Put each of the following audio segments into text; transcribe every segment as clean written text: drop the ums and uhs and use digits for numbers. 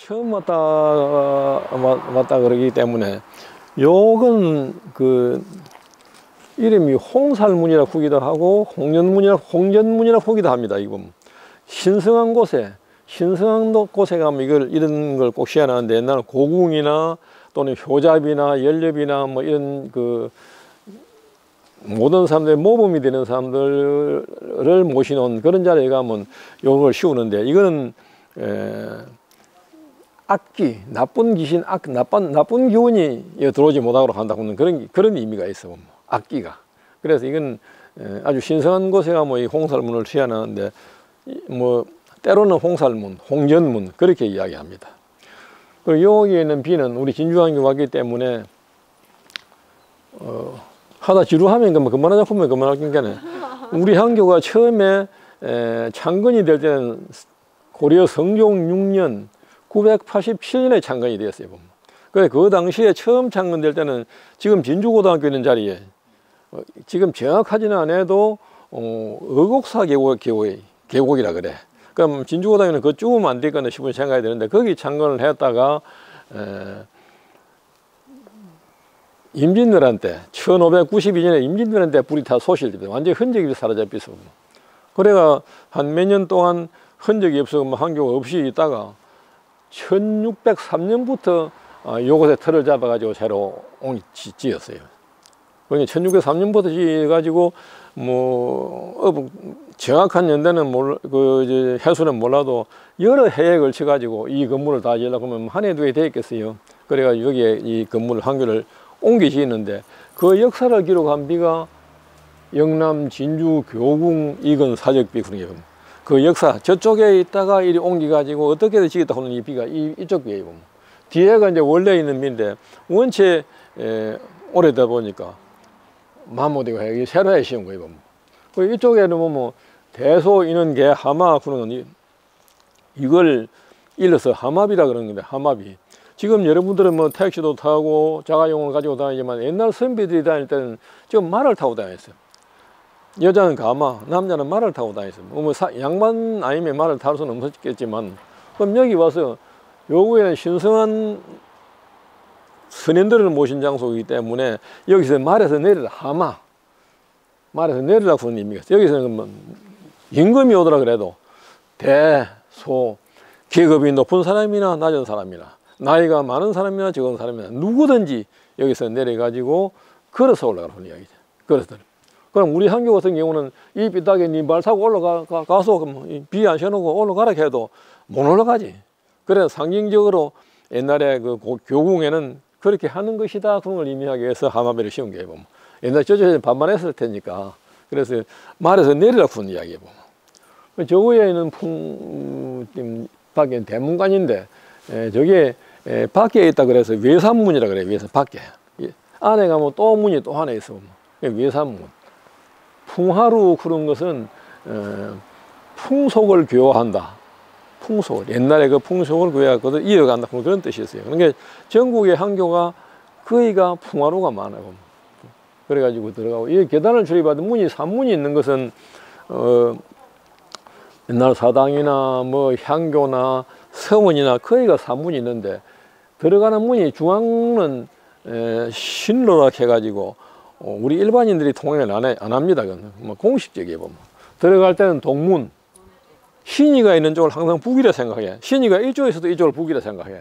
처음 왔다 그러기 때문에 요건 그 이름이 홍살문이라 후기도 하고 홍전문이라 후기도 합니다. 이건 신성한 곳에 가면 이런 걸 꼭 시연하는데, 옛날에 고궁이나 또는 효잡이나 연렵이나 뭐 이런 그 모든 사람들의 모범이 되는 사람들을 모시는 그런 자리에 가면 요걸 씌우는데, 이거는 악기, 나쁜 귀신, 나쁜 기운이 들어오지 못하도록 한다고는 그런 의미가 있어. 악기가. 그래서 이건 아주 신성한 곳에 가면 이 홍살문을 시연하는데, 뭐 때로는 홍살문, 홍전문 그렇게 이야기합니다. 그리고 여기에 있는 비는 우리 진주왕교 왔기 때문에 하다 지루하면 그만하자 보면 그만할 게네. 우리 항교가 처음에 창건이 될 때는 고려 성종 6년 987년에 창건이 되었어요. 그래 그 당시에 처음 창건될 때는 지금 진주고등학교 있는 자리에 지금 정확하지는 않아도 어곡사 계곡이라 그래. 그럼 진주고등학교는 그거 쭈면 안 되겠나 싶은 생각이 드는데, 거기 창건을 했다가 임진왜란 때 1592년에 임진왜란 때 불이 다 소실됩니다. 완전히 흔적이 사라져버렸어. 그래가 한 몇 년 동안 흔적이 없어 항교가 없이 있다가 1603년부터 요곳에 틀을 잡아가지고 새로 지었어요. 그러니까 1603년부터 지어가지고 뭐 정확한 연대는 해수는 몰라도 여러 해에 걸쳐가지고 이 건물을 다 지으려고 하면 한 해 두 해 되겠어요. 그래가지고 여기에 이 건물 항교를 옮겨 지었는데, 그 역사를 기록한 비가 영남 진주 교궁 이건 사적비 그런 게 그 역사 저쪽에 있다가 이리 옮겨가지고 어떻게든 지겠다 하는 이 비가 이쪽 비에 보면, 뒤에가 이제 원래 있는 비인데 원체 오래다 보니까 마모되고 해 새로 해 씌운 거예요. 보면 이쪽에는 뭐 대소 인원개 하마 그러는 이걸 일러서 하마비라 그러는 건데, 하마비. 지금 여러분들은 뭐 택시도 타고 자가용을 가지고 다니지만 옛날 선비들이 다닐 때는 지금 말을 타고 다녔어요. 여자는 가마, 남자는 말을 타고 다녔어요. 뭐 양반 아니면 말을 탈 수는 없었겠지만, 그럼 여기 와서 요구에는 신성한 선인들을 모신 장소이기 때문에 여기서 말에서 내리라, 하마. 말에서 내리라고 하는 의미가 있어요. 여기서는 뭐 임금이 오더라 그래도 대, 소, 계급이 높은 사람이나 낮은 사람이나 나이가 많은 사람이나 적은 사람이나 누구든지 여기서 내려가지고 걸어서 올라가는 이야기죠. 걸어서. 그럼 우리 항교 같은 경우는 이 삐딱에 니 말 타고 가서 비 안 쉬어놓고 올라가라 해도 못 올라가지. 그래서 상징적으로 옛날에 그 교궁에는 그렇게 하는 것이다 그런 걸 의미하기 위해서 하마비를 씌운 게 보면, 옛날 저쪽에 반반했을 테니까 그래서 말에서 내리라고 하는 이야기에 보면, 저 위에는 밖에 대문관인데 저게 밖에 있다 그래서 외산문이라 그래요. 외산 밖에 안에 가면 또 문이 또 하나 있어. 외산문. 풍하루 그런 것은 풍속을 교화한다. 풍속, 옛날에 그 풍속을 교화하고 이어간다 그런 뜻이었어요. 그러니까 전국의 항교가 거의가 풍화루가 많아요. 그래가지고 들어가고, 이 계단을 출입하던 문이 산문이 있는 것은 옛날 사당이나 뭐 향교나 서문이나 거의가 산문이 있는데, 들어가는 문이 중앙은 신로라 해가지고 우리 일반인들이 통행을 안 합니다. 그건 뭐 공식적이에요. 보면 들어갈 때는 동문, 신의가 있는 쪽을 항상 북이라 생각해. 신의가 이쪽에서도 이쪽을 북이라 생각해.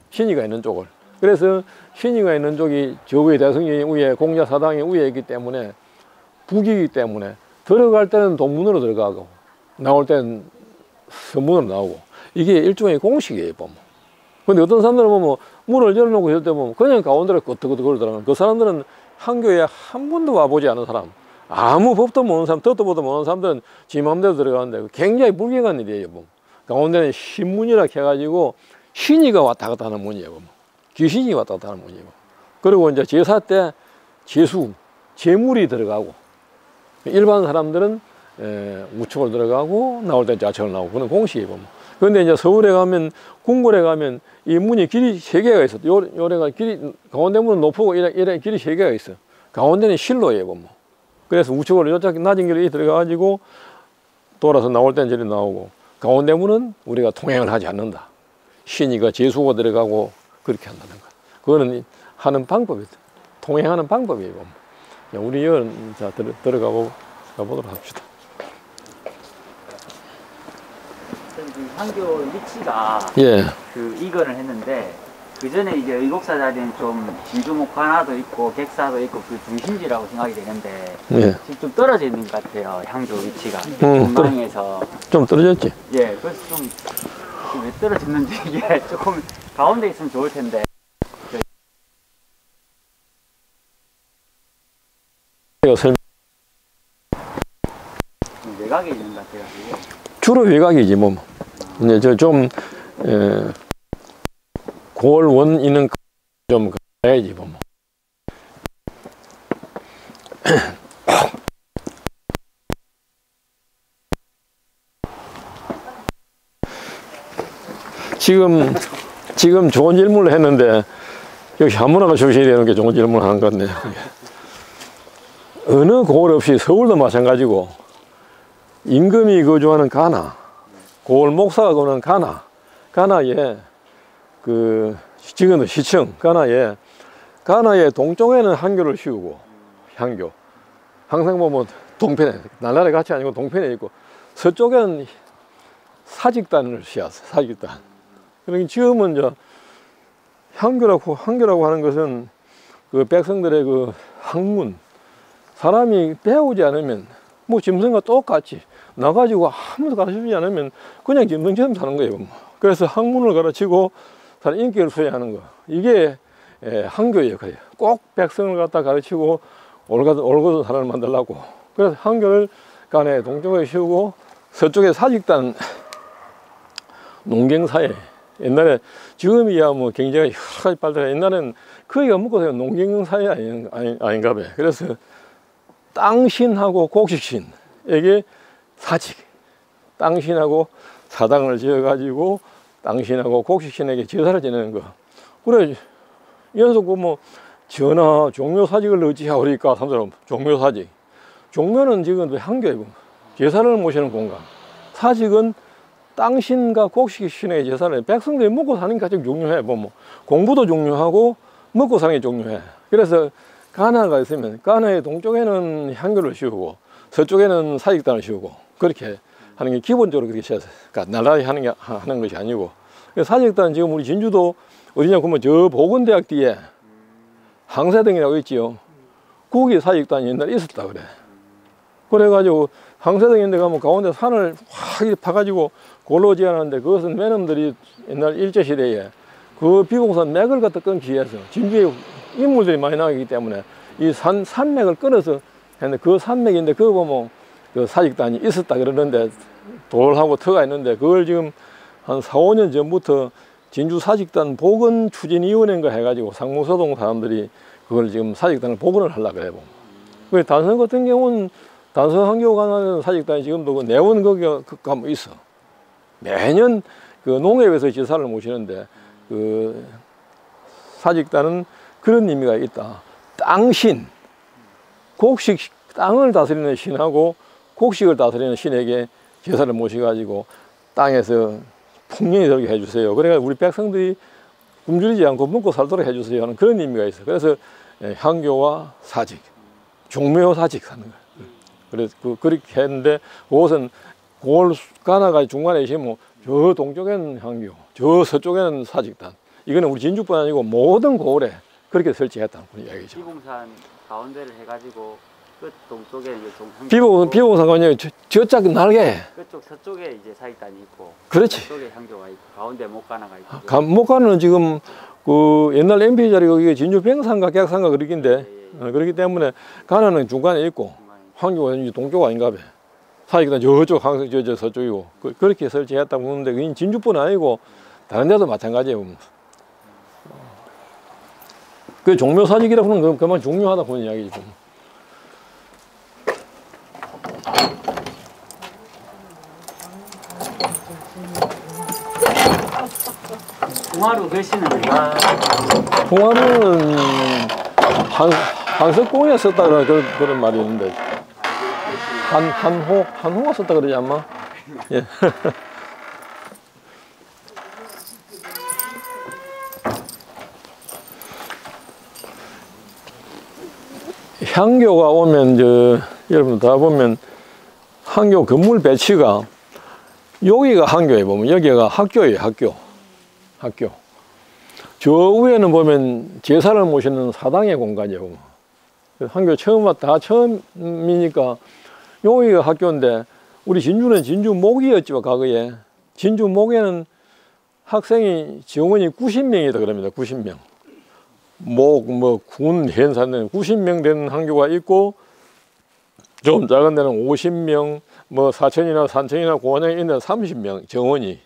신의가 있는 쪽을. 그래서 신의가 있는 쪽이 저의 대성령이 위에, 공자 사당이 위에 있기 때문에 북이기 때문에 들어갈 때는 동문으로 들어가고 나올 때는 서문으로 나오고, 이게 일종의 공식이에요. 보면. 근데 어떤 사람들은 보면 문을 열어놓고 있을 때 보면 그냥 가운데로 끄떡끄떡 걸더라고요. 그 사람들은 항교에 한 번도 와보지 않은 사람, 아무 법도 모르는 사람, 뜻도 보도 모르는 사람들은 지 마음대로 들어가는데 굉장히 불경한 일이에요. 보면. 가운데는 신문이라 해가지고 신이가 왔다 갔다 하는 문이에요. 보면. 귀신이 왔다 갔다 하는 문이에요. 그리고 이제 제사 때 제물이 들어가고, 일반 사람들은 우측으로 들어가고 나올 때 좌측으로 나오고 그런 공식이에요. 보면. 그런데 이제 서울에 가면, 궁궐에 가면 이 문이 길이 3개가 있어. 요래가 길이, 가운데 문은 높고 이래 길이 3개가 있어. 가운데는 실로예요. 보면. 그래서 우측으로 요쪽 낮은 길에 들어가가지고 돌아서 나올 때는 저리 나오고, 가운데 문은 우리가 통행을 하지 않는다. 신이가 재수가 들어가고 그렇게 한다는 거. 그거는 하는 방법이 통행하는 방법이에요. 우리 자 들어가 보도록 합시다. 그 향교 위치가 예. 그 이거를 했는데 그 전에 이제 의곡사 자리는 좀 진주목화나도 있고 객사도 있고 그 중심지라고 생각이 되는데 예. 지금 좀 떨어져 있는 것 같아요. 향교 위치가 전방에서 좀 떨어졌지. 예, 그래서 좀 왜 떨어졌는지 이게 조금 가운데 있으면 좋을 텐데. 외곽에 있는 것 같아요. 주로 외곽이지 뭐. 이제 저 좀 골원 있는 좀 가야지 뭐. 지금 좋은 질문을 했는데 여기 한문화가 조심해야 되는 게 좋은 질문을 한 건데 어느 고을 없이 서울도 마찬가지고 임금이 거주하는 가나 고을 목사가 거주하는 가나에 그 지금은 시청 가나에 동쪽에는 향교를 씌우고 향교 항상 보면 동편에 날라리 같이 아니고 동편에 있고 서쪽에는 사직단을 씌웠어. 사직단. 그러니까 지금은 저 향교라고 하는 것은 그 백성들의 그 학문 사람이 배우지 않으면 뭐 짐승과 똑같이 나가지고 아무도 가르쳐주지 않으면 그냥 짐승처럼 사는 거예요. 그래서 학문을 가르치고 사람 인격을 수행하는 거 이게 향교의 역할이에요. 꼭 백성을 갖다 가르치고 올곧은 사람을 만들려고. 그래서 향교를 간에 동쪽에 씌우고 서쪽에 사직단 농경사회 옛날에 지금이야 뭐 경제가 여러 가지 발달해 옛날에는 거기가 먹고 사는 농경사회 아닌가 봐요. 그래서 땅신하고 곡식신에게 사직 땅신하고 사당을 지어 가지고 땅신하고 곡식신에게 제사를 지내는 거. 그래 연속 뭐 전하 종묘사직을 어찌하오 그러니까 사람들은 종묘사직 종묘는 지금 향교이고 제사를 모시는 공간 사직은 땅신과 곡식신의 제사를 백성들이 먹고 사는 게 가장 중요해. 뭐 공부도 중요하고 먹고 사는 게 중요해. 그래서 가나가 있으면 가나의 동쪽에는 향교를 씌우고 서쪽에는 사직단을 씌우고 그렇게 하는 게 기본적으로 그렇게 시작해서 그러니까 나란히 하는 것이 아니고 사직단 지금 우리 진주도 어디냐 그러면 저 보건대학 뒤에 항사등이라고 있지요. 거기 사직단이 옛날에 있었다 그래. 그래가지고 항사등인데 가면 가운데 산을 확 파가지고 골로 지어놨는데 그것은 매놈들이 옛날 일제시대에 그 비공산 맥을 갖다 끊기 위해서 진주에 인물들이 많이 나가기 때문에 이 산맥을 끊어서 했는데 그 산맥인데 그거 보면 그 사직단이 있었다 그러는데 돌하고 터가 있는데 그걸 지금 한 4, 5년 전부터 진주 사직단 복원 추진위원회인가 해가지고 상무소동 사람들이 그걸 지금 사직단을 복원을 하려고 그래 보면. 그 단성 같은 경우는 단성 한교 가는 사직단이 지금도 그 내원 거기가 가면 있어. 매년 그 농협에서 제사를 모시는데 그 사직단은 그런 의미가 있다. 땅신, 곡식 땅을 다스리는 신하고 곡식을 다스리는 신에게 제사를 모셔가지고 땅에서 풍년이 들게 해주세요. 그러니까 우리 백성들이 굶주리지 않고 먹고 살도록 해주세요 하는 그런 의미가 있어요. 그래서 향교와 사직, 종묘 사직 하는 거예요. 그래서 그렇게 했는데 그것은 골 가나가 중간에 있으면 저 동쪽에는 향교, 저 서쪽에는 사직단. 이거는 우리 진주뿐 아니고 모든 고을에 그렇게 설치했다는 그런 이야기죠. 비봉산 가운데를 해가지고 끝 동쪽에 이제 비봉산가 아니에요. 저쪽 날개. 끝쪽 서쪽에 이제 사직단이 있고. 그렇지. 서쪽에 향교가 있고 가운데 목가나가 있고. 목가는 지금 그 옛날 MP 자리 거기 진주 병산가 객산가 그렇긴데 그렇기 때문에 가나는 중간에 있고 향교가 동쪽 아닌가 봐. 사직단 저쪽 항상 저 서쪽이고 그렇게 설치했다고 보는데 그건 진주뿐 아니고 다른 데도 마찬가지예요. 그 종묘사직이라고 하는 건 그만 중요하다 보는 이야기죠. 봉화로 글씨는 누가? 봉화는 한석공이가 썼다 그런 말이 있는데 한호가 썼다 그러지 않나? 예. 향교가 오면 여러분 다 보면 항교 건물 배치가 여기가 항교에 보면 여기가 학교예요. 학교. 저 위에는 보면 제사를 모시는 사당의 공간이에요. 항교 처음이니까 여기가 학교인데 우리 진주는 진주 목이었죠. 과거에 진주 목에는 학생이 정원이 90명이다 그럽니다. 90명. 군 현사는 90명 되는 학교가 있고 좀 작은 데는 50명, 사천이나 산천이나 고원양에 있는 30명 정원이.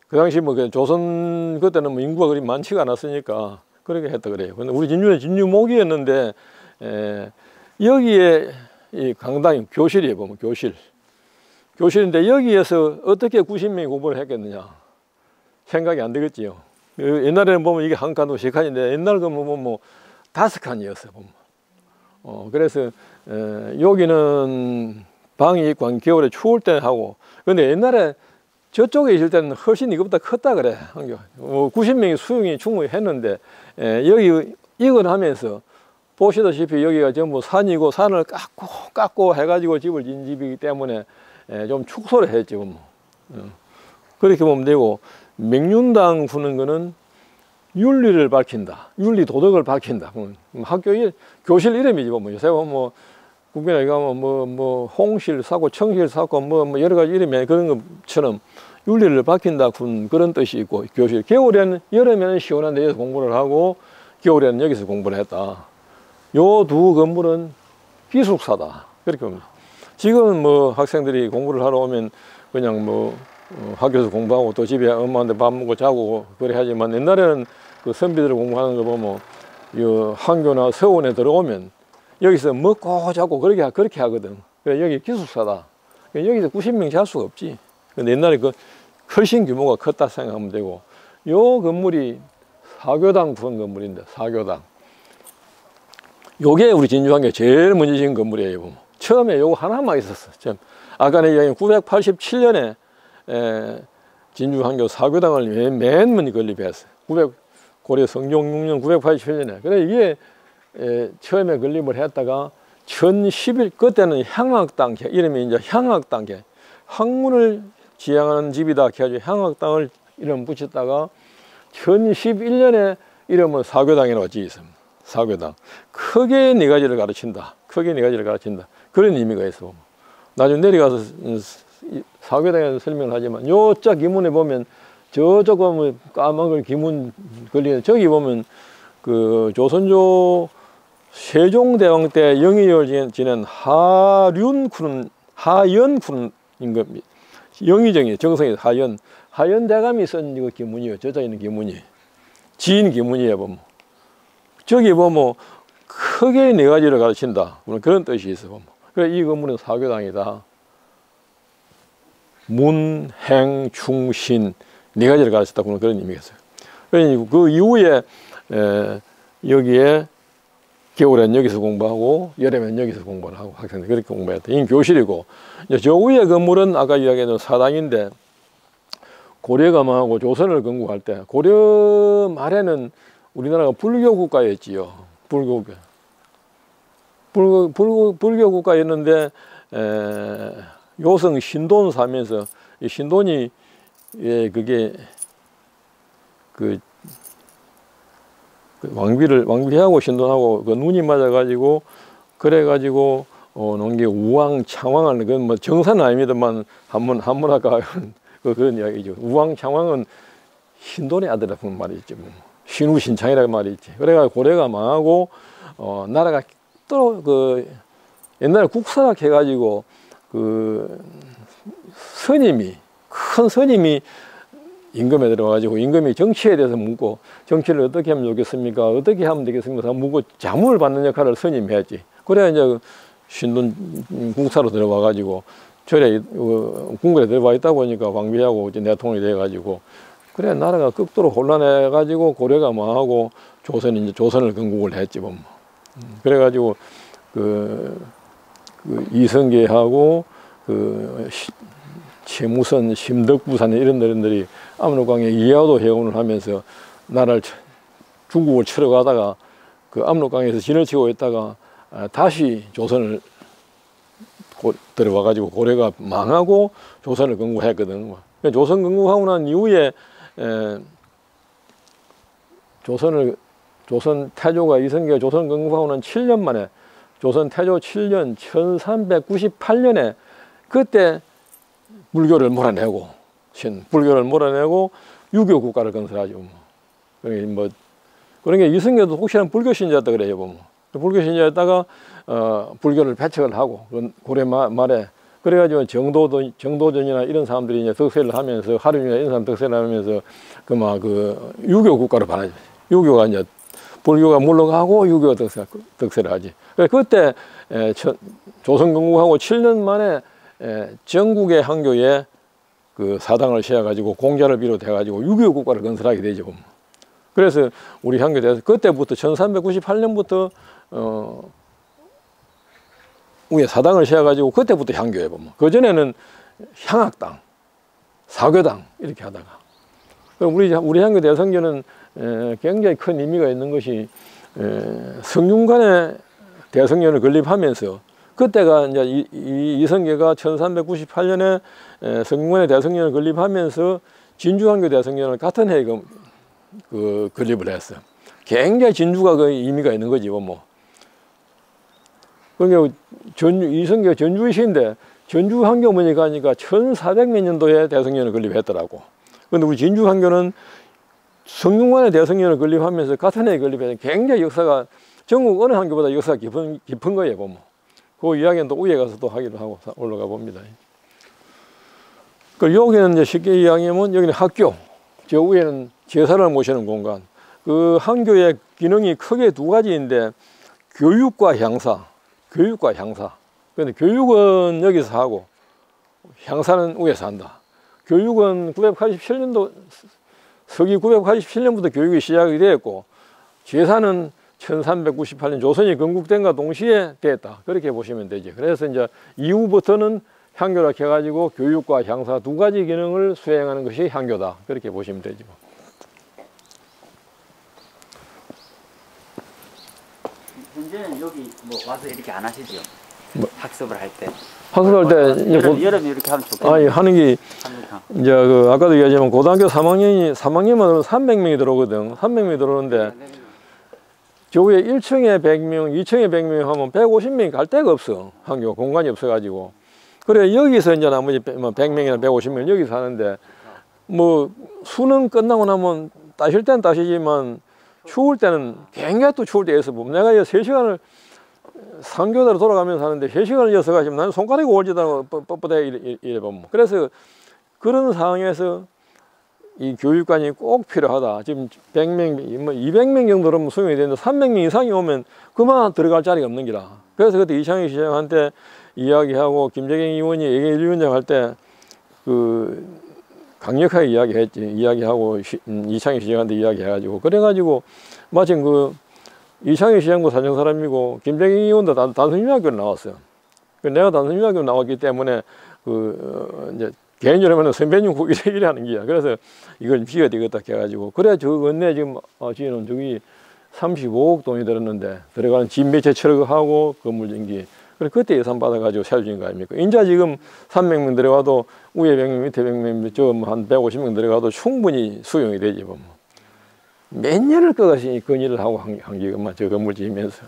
그 당시 조선 그때는 인구가 그리 많지가 않았으니까 그렇게 했다 그래요. 근데 우리 진주는 진주목이었는데 여기에 이 강당이 교실이에요. 보면 교실인데 여기에서 어떻게 90명이 공부를 했겠느냐 생각이 안 되겠지요. 옛날에는 보면 이게 한 칸도 10칸인데 옛날 거 보면 5칸이었어요. 보면. 그래서 여기는 방이 있고 겨울에 추울 때 하고. 근데 옛날에 저쪽에 있을 때는 훨씬 이것보다 컸다 그래. 90명이 수용이 충분히 했는데 여기 이걸 하면서 보시다시피 여기가 전부 산이고 산을 깎고 해가지고 집을 지은 집이기 때문에 좀 축소를 했죠. 그렇게 보면 되고, 맹륜당 부는 거는 윤리를 밝힌다. 윤리 도덕을 밝힌다. 학교 교실 이름이지 뭐 요새 뭐 국민에 가면 홍실 사고 청실 사고 뭐 여러 가지 이름이 그런 것처럼 윤리를 밝힌다 그런 뜻이 있고, 교실 겨울에는 여름에는 시원한데 여기서 공부를 하고 겨울에는 여기서 공부를 했다. 요 두 건물은 기숙사다. 그렇게 봅니다. 지금은 학생들이 공부를 하러 오면 그냥 학교에서 공부하고 또 집에 엄마한테 밥 먹고 자고 그래 하지만, 옛날에는 그 선비들 공부하는 거 보면 학교나 서원에 들어오면 여기서 먹고 자고 그렇게 하거든. 그래 여기 기숙사다. 여기서 90명 잘 수가 없지. 근데 옛날에 훨씬 규모가 컸다 생각하면 되고, 요 건물이 사교당 부른 건물인데, 사교당. 요게 우리 진주항교 제일 먼저 지은 건물이에요. 처음에 요거 하나만 있었어. 아까 내 이야기 987년에 진주항교 사교당을 맨 먼저 건립했어요. 고려 성종 6년 987년에. 그래 이게 처음에 건립을 했다가 1011 그때는 향학당, 이름이 이제 향학당, 학문을 지향하는 집이다 해가지고 향학당을 이름 붙였다가 1011년에 이름은 사교당이라고 지었습니다. 사교당. 크게 네 가지를 가르친다. 크게 네 가지를 가르친다. 그런 의미가 있어. 나중에 내려가서 사교당에서 설명을 하지만, 요자 기문에 보면 저쪽 보면 까만 기문 걸리는, 저기 보면 그 조선조 세종대왕 때 영의를 지낸 하연군인 겁니다. 영의정이 정성이 하연대감이 쓴 이거 기문이요. 저자 있는 기문이 지인 기문이에요. 보면 저기 보면 크게 네 가지를 가르친다. 그런 뜻이 있어. 보면. 그래 이 건물은 사교당이다. 문, 행, 충, 신 네 가지를 가르쳤다. 그런 의미가 있어요. 그 이후에 여기에 겨울엔 여기서 공부하고 여름엔 여기서 공부를 하고 학생들 그렇게 공부했다. 이 교실이고, 저 위에 건물은 아까 이야기했던 사당인데, 고려가 망하고 조선을 건국할 때, 고려 말에는 우리나라가 불교 국가였지요. 불교 국가였는데 요성 신돈 사면서 이 신돈이 그게 왕비하고 신돈하고 신돈이 맞아가지고 그래가지고 논게 우왕 창왕을 그건 정사는 아닙니다만 한번 아까 그런 이야기죠. 우왕 창왕은 신돈의 아들이라는 말이 있죠. 신우신창이라는 말이 있지. 그래가 고려가 망하고 나라가 또 옛날에 국사학 해가지고 큰 스님이 임금에 들어가지고 임금이 정치에 대해서 묻고, 정치를 어떻게 하면 좋겠습니까? 어떻게 하면 되겠습니까? 묻고 자문을 받는 역할을 스님이 했지. 그래야 이제 신돈 국사로 들어와가지고 절에 궁궐에 들어와 있다 보니까 왕비하고 이제 내통이 돼가지고, 그래 나라가 극도로 혼란해가지고 고려가 망하고 조선이 이제 조선을 건국을 했지 뭐. 그래가지고 이성계하고 최무선, 심덕부산 이런 어른들이 압록강에 이하도 해운을 하면서 나라를 중국을 치러 가다가 그 압록강에서 진을 치고 있다가 다시 조선을 들어와가지고 고려가 망하고 조선을 건국했거든. 조선 건국하고 난 이후에 조선 태조가 이성계가 조선 건국하고 난 7년 만에 조선 태조 7년 1398년에 그때 불교를 몰아내고 유교 국가를 건설하죠. 뭐 그런 게 이성계도 혹시나 불교 신자였다 그래요. 뭐. 불교 신자였다가 불교를 배척을 하고 고려 말에 그래가지고 정도전이나 이런 사람들이 이제 덕세를 하면서 하륜이나 이런 사람 덕세를 하면서 그 유교 국가로 변하죠. 유교가 이제 불교가 물러가고 유교가 덕세를 하지. 그때 조선 건국하고 7년 만에 전국의 항교에 그 사당을 세워가지고 공자를 비롯해가지고 유교 국가를 건설하게 되죠. 그래서 우리 향교 대에서 그때부터 1398년부터 위에 사당을 세워가지고 그때부터 향교에 보면 그 전에는 향학당, 사교당 이렇게 하다가 우리 향교 대성교는 굉장히 큰 의미가 있는 것이 성균관의 대성년을 건립하면서 그때가 이제 이성계가 1398년에 성균관의 대성년을 건립하면서 진주한교 대성년을 같은 해에 건립을 했어요. 굉장히 진주가 그 의미가 있는 거지 뭐. 그러니까 이성계가 전주이신데 전주한교문이 가니까 1400몇 년도에 대성년을 건립했더라고. 그런데 우리 진주한교는 성균관의 대성년을 건립하면서 같은 해에 건립해서 굉장히 역사가 전국 어느 한교보다 역사가 깊은 거예요 보면. 그 이야기는 또 위에 가서 또 하기도 하고 올라가 봅니다. 그 여기는 이제 쉽게 이야기하면 여기는 학교, 저 위에는 제사를 모시는 공간. 그 한교의 기능이 크게 두 가지인데 교육과 향사. 그런데 교육은 여기서 하고 향사는 위에서 한다. 교육은 987년도 서기 987년부터 교육이 시작이 되었고 제사는 1398년 조선이 건국된과 동시에 됐다. 그렇게 보시면 되죠. 그래서 이제 이후부터는 향교라 해가지고 교육과 향사 두 가지 기능을 수행하는 것이 향교다. 그렇게 보시면 되죠. 현재는 여기 뭐 와서 이렇게 안 하시죠? 학습을 할 때. 학습할 때 여름에 이렇게 하면 좋겠네요. 아니 하는 게 이제 그 아까도 얘기하지만 고등학교 3학년만 300명이 들어오거든. 300명이 들어오는데 저 위에 1층에 100명, 2층에 100명 하면 150명이 갈 데가 없어. 한교 공간이 없어가지고. 그래 여기서 이제 나머지 100명이나 150명 여기서 하는데 뭐 수능 끝나고 나면 따실 때는 따시지만 추울 때는 굉장히 또 추울 때 있어. 내가 3시간을 상교대로 돌아가면서 하는데 3시간을 이어서 가시면 나는 손가락이 올지도 뻣뻣해 이래 보면. 그래서 그런 상황에서 이 교육관이 꼭 필요하다. 지금 100명, 200명 정도로 수용이 되는데 300명 이상이 오면 그만 들어갈 자리가 없는 기라. 그래서 그때 이창희 시장한테 이야기하고 김재경 의원이 예결위원장 할 때 그 강력하게 이야기하고 이창희 시장한테 이야기해가지고 그래가지고 마침 그 이창희 시장도 사정 사람이고 김재경 의원도 단순중학교를 나왔어요. 내가 단순중학교 나왔기 때문에 이제 개인적으로 하면 선배님 이래 하는 게야. 그래서 이걸 비워야 되겠다 해가지고 그래 저 건네 지금 지는 저기 35억 돈이 들었는데 들어가는 집 몇 채 철거하고 건물 전기. 그래 그때 예산 받아가지고 세워진 거 아닙니까? 인자 지금 300명 들어가도 위에 100명 밑에 100명 저 한 150명 들어가도 충분히 수용이 되지 뭐. 몇 년을 꺼가시 건의를 하고 한 게만 저 건물 지으면서.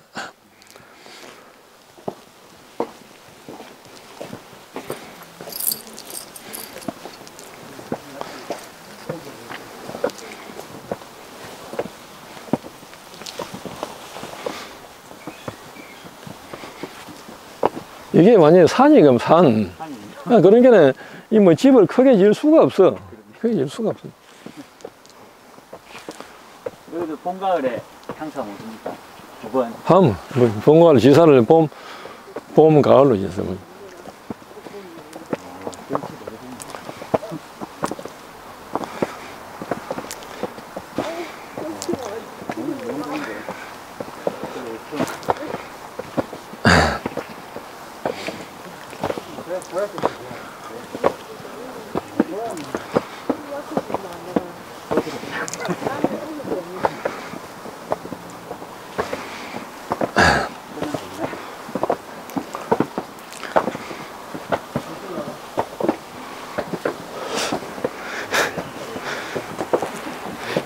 이게 완전히 산이금 산. 그러니까 이 뭐 집을 크게 지을 수가 없어. 크게 지을 수가 없어. 여기도 봄 가을에 향사 오십니까? 두 번. 봄 가을 지사를 봄 가을로 지었어.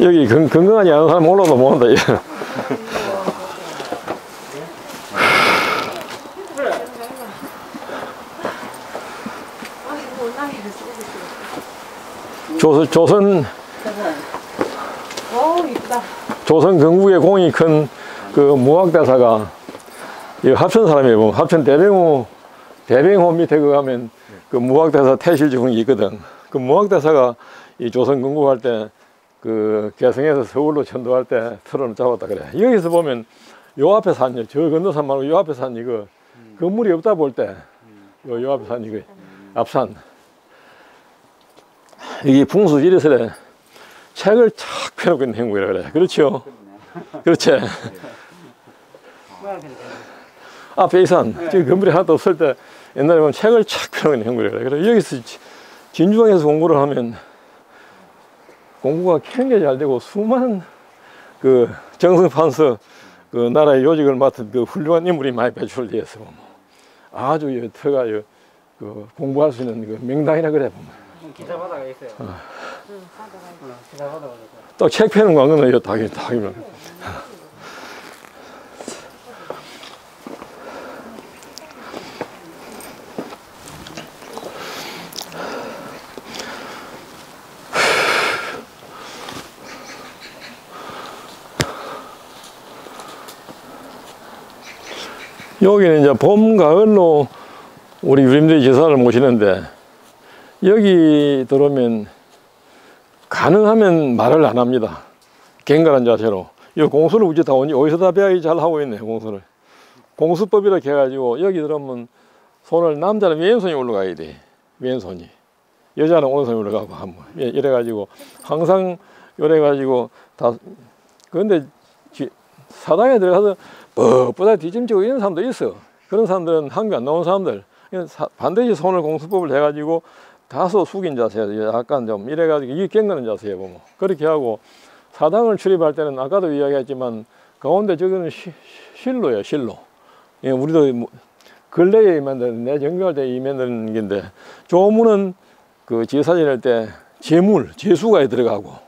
여기 건강하지 않은 사람 올라도 모른다. 조선 건국의 공이 큰 그 무학대사가 이 합천 사람이에요. 합천 대병호 밑에 그 가면 그 무학대사 태실지궁이 있거든. 그 무학대사가 이 조선 건국할 때 그 개성에서 서울로 전도할 때 트론을 잡았다 그래. 여기서 보면 요 앞에 산이요. 저 건너산 말고 요 앞에 산 이거 건물이 없다 볼 때 요 앞에 산 이거 앞산. 이게 풍수지리설에 책을 착 펴놓고 있는 행국이라 그래. 그렇죠? 그렇지. 앞에 이 산, 지금 건물이 하나도 없을 때 옛날에 보면 책을 착 펴놓고 있는 행국이라 그래. 그래서 여기서 진주항에서 공부를 하면 공부가 굉장히 잘 되고 수많은 그 정승판서 그 나라의 요직을 맡은 그 훌륭한 인물이 많이 배출되어서 아주 터가 그 공부할 수 있는 그 명당이라 그래 보면. 기사 바다가 있어요. 기사 바다가 또 책 펴는 광고는 닭이면. 여기는 이제 봄, 가을로 우리 유림들이 제사를 모시는데 여기 들어오면 가능하면 말을 안 합니다. 갱간한 자세로. 이 공수를 우리 다 어디서 다 배우기 잘 하고 있네, 공수를. 공수법이라 해가지고 여기 들어오면 손을 남자는 왼손이 올라가야 돼. 왼손이. 여자는 오른손이 올라가고 한번. 이래가지고 항상 이래가지고 다. 그런데 사당에 들어가서 뻣뻣하게 뒤짐지고 이런 사람도 있어. 그런 사람들은 한국 안 나온 사람들. 반드시 손을 공수법을 해가지고 다소 숙인 자세, 약간 좀 이래가지고 이게 깽가는 자세에 보면 그렇게 하고 사당을 출입할 때는 아까도 이야기했지만 가운데 저기는 실로예요, 실로. 예, 우리도 근래에 만든 내 정교할 때 이 만드는 건데 조문은 그 제사 지낼 때 제물, 제수가 들어가고.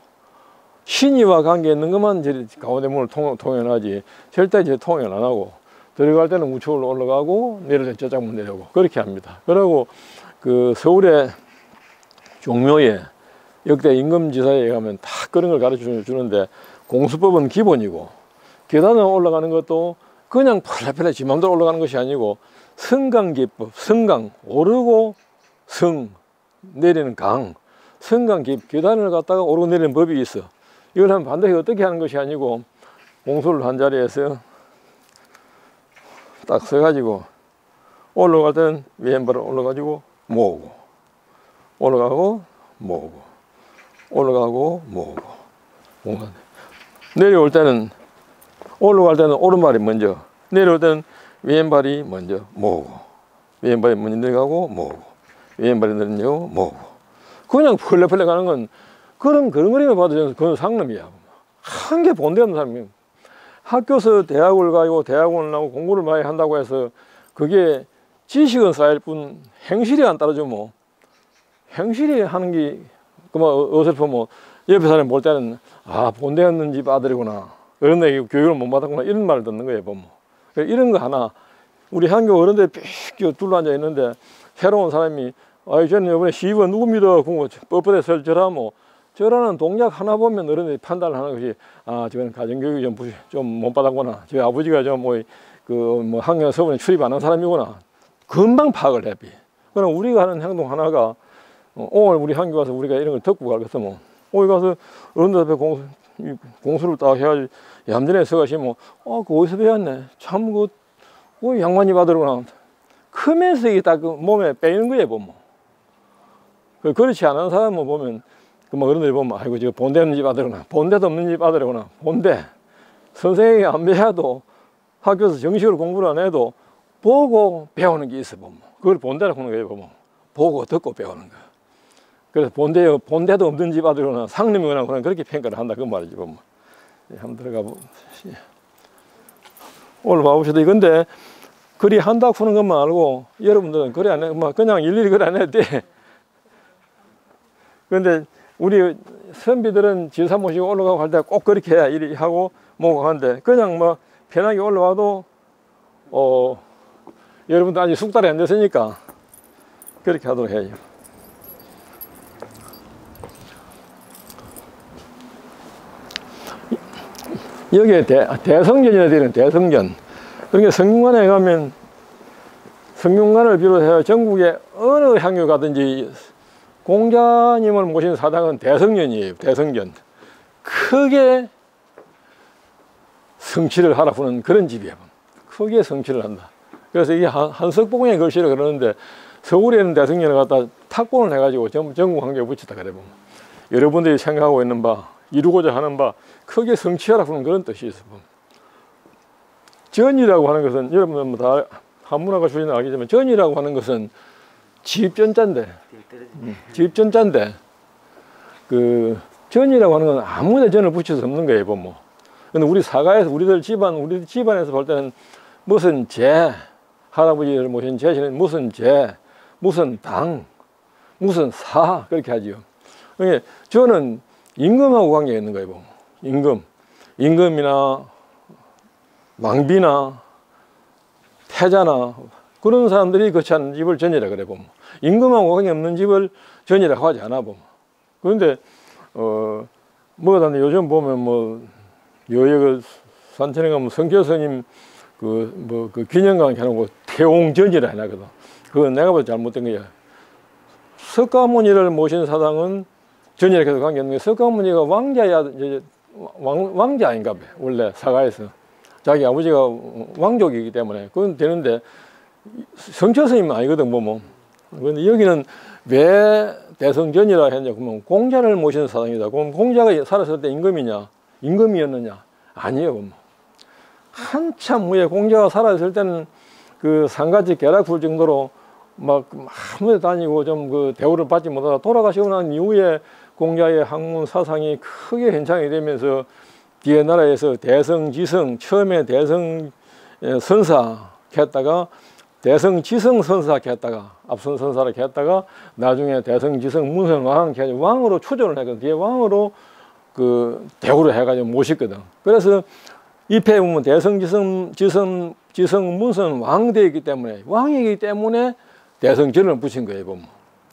신이와 관계 있는 것만 가운데 문을 통연하지 절대 이제 통연 안 하고 들어갈 때는 우측으로 올라가고 내려올 때 저쪽 문 내려오고 그렇게 합니다. 그리고 그 서울의 종묘에 역대 임금지사에 가면 다 그런 걸 가르쳐 주는데 공수법은 기본이고 계단을 올라가는 것도 그냥 펄레펄레 지 맘대로 올라가는 것이 아니고 성강기법, 성강 오르고 성 내리는 강 성강기 계단을 갔다가 오르고 내리는 법이 있어. 이걸 하면 반드시 어떻게 하는 것이 아니고 공수를 한 자리에서 딱 서가지고 올라갈 때는 왼발을 올라가지고 모으고 올라가고 모으고 올라가고 모으고 내려올 때는 올라갈 때는 오른발이 먼저 내려올 때는 왼발이 먼저 모으고 왼발이 먼저 내려가고 모으고 왼발이 내려가고 모으고 그냥 펄레펄레 가는 건 그런 그림을 봐도 그건 상놈이야. 한 개 본데 없는 사람이에요. 학교에서 대학을 가고 대학원을 나오고 공부를 많이 한다고 해서 그게 지식은 쌓일 뿐 행실이 안 따라주면 행실이 하는 게 그만 어설프면 옆에 사람이 볼 때는 아 본대 없는 집 아들이구나 그런 데 교육을 못 받았구나 이런 말을 듣는 거예요. 보면 이런 거 하나 우리 한교 어른들 삐 둘러앉아 있는데 새로운 사람이 아이 저는 이번에 시집은 누굽니다. 뻣뻣해 설절하면 저라는 동작 하나 보면 어른들이 판단을 하는 것이 아 저건 가정교육이 좀 못 받았구나. 저희 아버지가 좀 뭐 학교 서원에 출입 안 한 사람이구나. 금방 파악을 해. 그럼 우리가 하는 행동 하나가 오늘 우리 학교 가서 우리가 이런 걸 듣고 가겠으면 오늘 가서 어른들 앞에 공수를 딱 해야지 얌전히 서가시면 그거 어디서 배웠네. 참 그 양반이 받으구나. 크면서 이게 딱 그 몸에 빼이는 거예요 보면. 그렇지 않은 사람은 보면 그막 어른들이 보면 아이고 저 본대 없는 집 아들이구나 본대도 없는 집 아들이구나 본대 선생님이 안 배워도 학교에서 정식으로 공부를 안 해도 보고 배우는 게 있어 보면 그걸 본대라고 하는 거예요 보면 보고 듣고 배우는 거 그래서 본대도 없는 집 아들이구나 상놈이구나 그렇게 평가를 한다 그 말이지 보면 한번 들어가 보시죠. 오늘 봐보셔도 이건데 글이 한다고 푸는 것만 알고 여러분들은 글이 안 해 그냥 일일이 글 안 해도 돼. 그런데 우리 선비들은 지사 모시고 올라가고 할 때 꼭 그렇게 해야 이리 하고 뭐고 하는데 그냥 뭐 편하게 올라와도 여러분들 아직 숙달이 안 됐으니까 그렇게 하도록 해야죠. 여기에 대성전이라 되는 대성전. 그러니까 성균관에 가면 성균관을 비롯해 전국의 어느 향유 가든지 공자님을 모신 사당은 대성전이에요. 대성전. 크게 성취를 하라 부는 그런 집이에요. 크게 성취를 한다. 그래서 이게 한석봉의 글씨를 그러는데 서울에 있는 대성전을 갖다 탁본을 해가지고 전국 환경에 붙였다 그래 보면 여러분들이 생각하고 있는 바 이루고자 하는 바 크게 성취하라 부는 그런 뜻이 있어. 전이라고 하는 것은 여러분들 뭐 다 한문화가 주시는 알겠지만 전이라고 하는 것은 지입전자인데 지입전자인데 그 전이라고 하는 건 아무데 전을 붙일 수 없는 거예요. 뭐. 근데 우리 사가에서 우리 집안에서 볼 때는 무슨 제 할아버지를 모신 제신은 무슨 제 무슨 당 무슨 사 그렇게 하지요. 그러니까 저는 임금하고 관계가 있는 거예요. 임금이나 왕비나 태자나 그런 사람들이 거치하는 집을 전이라 그래 보면 임금하고 관계 없는 집을 전이라고 하지 않아 보면. 그런데 뭐가 요즘 보면 뭐 여기 산천에 가면 성교스님 그 기념관 해놓고 태옹전이라 해놨거든. 그건 내가 봐도 잘못된 거야. 석가모니를 모신 사당은 전이라 해서 관계없는 게 석가모니가 왕자야 왕자 아닌가 봐. 원래 사가에서 자기 아버지가 왕족이기 때문에 그건 되는데 성처스님은 아니거든 뭐. 그런데 여기는 왜 대성전이라 했냐 그러면 공자를 모시는 사당이다. 그럼 공자가 살았을 때 임금이었느냐? 아니에요. 뭐. 한참 후에 공자가 살았을 때는 그 상가지 계략풀 정도로 막 아무데 다니고 좀 그 대우를 받지 못하다 돌아가시고 난 이후에 공자의 학문 사상이 크게 현창이 되면서 뒤에 나라에서 대성지성 처음에 대성 선사 했다가 대성지성 선사 했다가 앞선 선사를 했다가 나중에 대성지성 문성왕 왕으로 추존을 했거든. 뒤에 왕으로 그 대우를 해가지고 모셨거든. 그래서 잎에 보면 대성지성 문성 왕대이기 때문에 왕이기 때문에 대성전을 붙인 거예요 보면.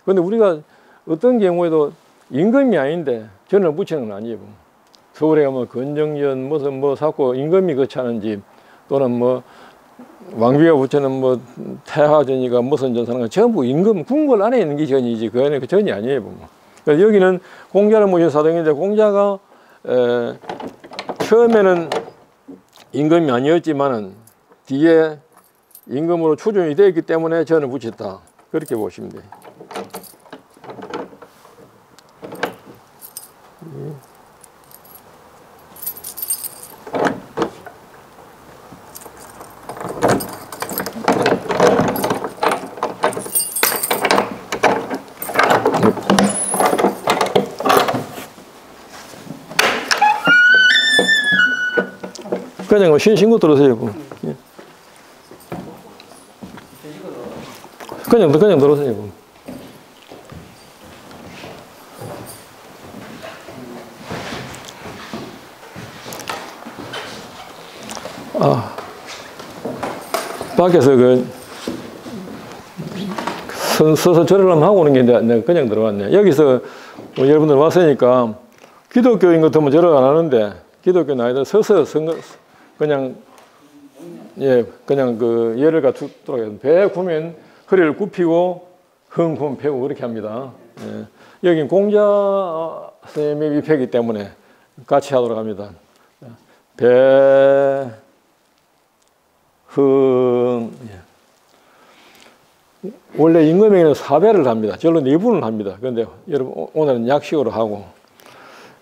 그런데 우리가 어떤 경우에도 임금이 아닌데 전을 붙이는 건 아니에요. 서울에 가면 건정전 무슨 뭐 사고 임금이 거치하는 집 또는 뭐 왕비가 붙이는 뭐 태화전이가 무슨 전 사는 건 전부 임금 궁궐 안에 있는 게 전이지 그 안에 그 전이 아니에요. 보면. 그래서 여기는 공자를 모신 사당인데 공자가 처음에는 임금이 아니었지만은 뒤에 임금으로 추존이 되어 있기 때문에 전을 붙였다. 그렇게 보시면 돼요. 그냥 신고 들으세요. 그냥 들으세요. 밖에서 서서 절을 한번 하고 오는 게 내가 그냥 들어왔네. 여기서 뭐 여러분들 왔으니까 기독교인 같으면 절을 안 하는데 기독교 나이들 서서 그냥 그 예를 갖추도록 해요. 배 구면 허리를 굽히고 흥 펴고 그렇게 합니다. 예. 여긴 공자 선생님의 위패이기 때문에 같이 하도록 합니다. 배, 흥. 예. 원래 임금에게는 4배를 합니다. 절로 4분을 합니다. 그런데 여러분 오늘은 약식으로 하고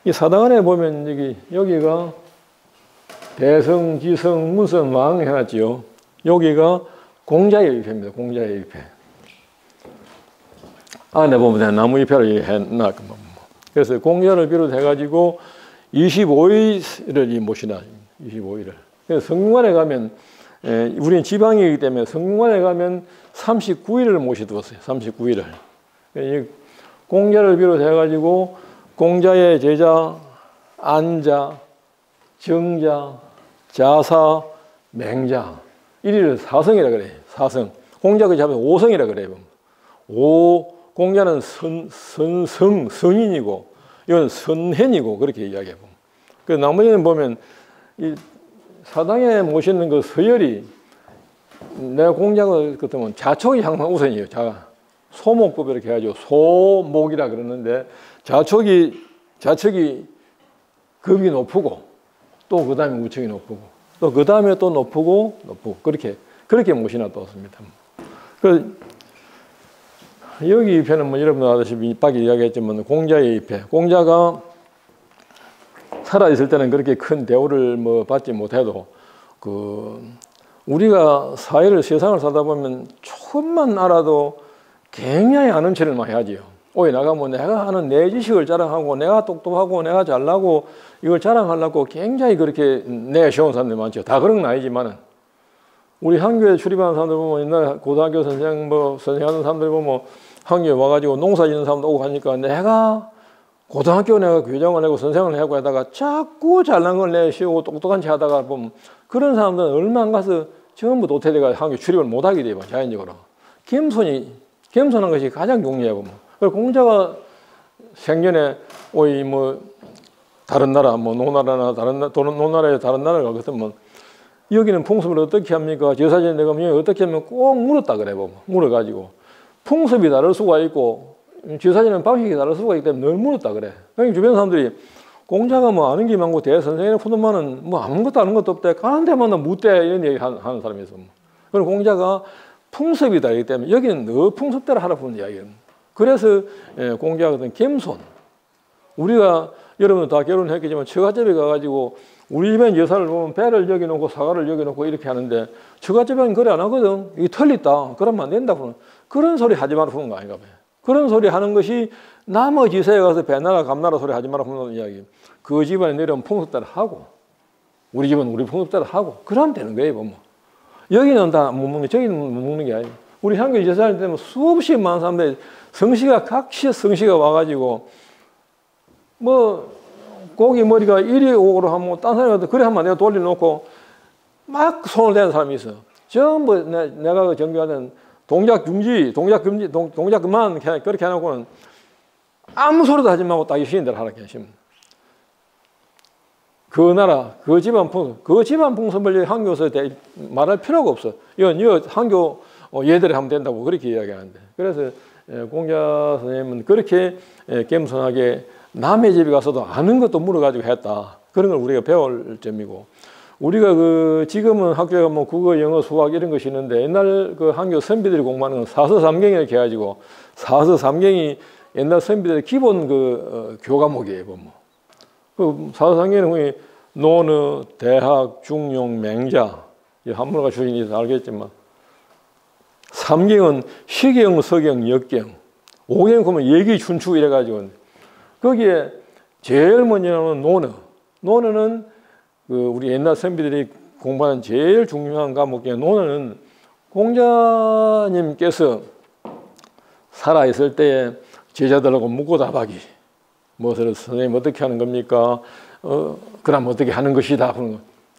이 사당 안에 보면 여기가 대성, 지성, 문성, 왕 해놨지요. 여기가 공자의 위패입니다. 공자의 위패. 안에 보면 나무 위패를 해놨. 그래서 공자를 비롯해가지고 25일을 모시나. 25일을. 그래서 성균관에 가면 우리는 지방이기 때문에 성균관에 가면 39일을 모시두었어요. 39일을. 공자를 비롯해가지고 공자의 제자, 안자, 정자, 자사, 맹자. 이리를 사성이라 그래요. 사성. 공자 그 잡으면 오성이라 그래요. 공자는 성인이고, 이건 선hen이고, 그렇게 이야기해 보면. 그 나머지는 보면, 이 사당에 모시는 그 서열이, 내가 공자가 그때면 자촉이 항상 우선이에요. 소목법 이렇게 해가지고 소목이라 그러는데, 자척이 급이 높고, 또 그 다음에 우척이 높고, 또 그 다음에 또 높고, 그렇게 모시나 떴습니다. 여기 입회는 뭐 여러분 아시다시피 밖에 이야기했지만 공자의 입회. 공자가 살아있을 때는 그렇게 큰 대우를 뭐 받지 못해도 우리가 세상을 살다 보면 조금만 알아도 굉장히 아는 체를 많이 하지요. 오해 나가면 내가 하는 내 지식을 자랑하고 내가 똑똑하고 내가 잘나고 이걸 자랑하려고 굉장히 그렇게 내세운 사람들 많죠. 다 그런 건 아니지만은 우리 한교에 출입하는 사람들 보면 옛날 고등학교 선생하는 사람들 보면 한교에 와가지고 농사 짓는 사람도 오고 하니까 내가 고등학교 내가 교장을 하고 선생을 하고 하다가 자꾸 잘난 걸 내세우고 똑똑한 체 하다가 보면 그런 사람들은 얼마 안 가서 전부 도태돼가 한교 출입을 못하게 돼요. 자연적으로. 겸손한 것이 가장 중요해 보면. 공자가 생전에 다른 나라 노나라나 노나라의 다른 나라를 가거든 여기는 풍습을 어떻게 합니까? 제사전에 내가 어떻게 하면 꼭 물었다 그래 보면 물어가지고 풍습이 다를 수가 있고 제사전에는 방식이 다를 수가 있기 때문에 늘 물었다 그래. 그러니까 주변 사람들이 공자가 아는 게 많고 대선생의 푸드만은 아무것도 아는 것도 없대. 가는 데마다 묻대 이런 얘기 하는 사람이 있어. 그리고 공자가 풍습이 다르기 때문에 여기는 너 풍습대로 하라 부는 이야기예요. 그래서 공자가 어떤 겸손. 우리가 여러분 다 결혼했겠지만 처갓집에 가가지고 우리 집엔 여사를 보면 배를 여기 놓고 사과를 여기 놓고 이렇게 하는데 처갓집에는 그래 안 하거든. 이게 틀리다. 그러면 안 된다. 그런 소리 하지 마라 그런 거 아닌가 봐요. 그런 소리 하는 것이 남의 지세에 가서 배나라 감나라 소리 하지 마라 그런 이야기. 그 집안에 내려오면 풍습대로 하고 우리 집은 우리 풍습대로 하고 그러면 되는 거예요. 보면. 여기는 다 못 먹는 저기는 못 먹는 게 아니에요. 우리 한국 제사할 때는 수없이 많은 사람들이 각시 성씨가 와가지고 고기 머리가 이리 오고로 하면 딴 사람이 와도 그래 하면 내가 돌려놓고 막 손을 대는 사람이 있어. 전부 내가 정교하는 동작 그만 그렇게 해놓고는 아무 소리도 하지 말고 딱 시킨 대로 하라 하시면 그 나라 그 집안 풍습을 한교에서 말할 필요가 없어. 이건 한교 예대로 하면 된다고 그렇게 이야기하는데 그래서 공자 선생님은 그렇게 겸손하게 남의 집에 가서도 아는 것도 물어가지고 했다. 그런 걸 우리가 배울 점이고 우리가 지금은 학교에 가면 국어, 영어, 수학 이런 것이 있는데 옛날 한교 선비들이 공부하는 건 사서삼경 이렇게 해가지고 사서삼경이 옛날 선비들의 기본 교과목이에요. 사서삼경은 논어, 대학, 중용, 맹자 한문가 출신이 알겠지만 삼경은 시경, 서경, 역경, 오경 보면 얘기, 춘추 이래가지고 거기에 제일 먼저 나오는 논어. 논어는 우리 옛날 선비들이 공부하는 제일 중요한 과목 중에 논어는 공자님께서 살아있을 때에 제자들하고 묻고답하기. 무엇을 선생님 어떻게 하는 겁니까? 그럼 어떻게 하는 것이다.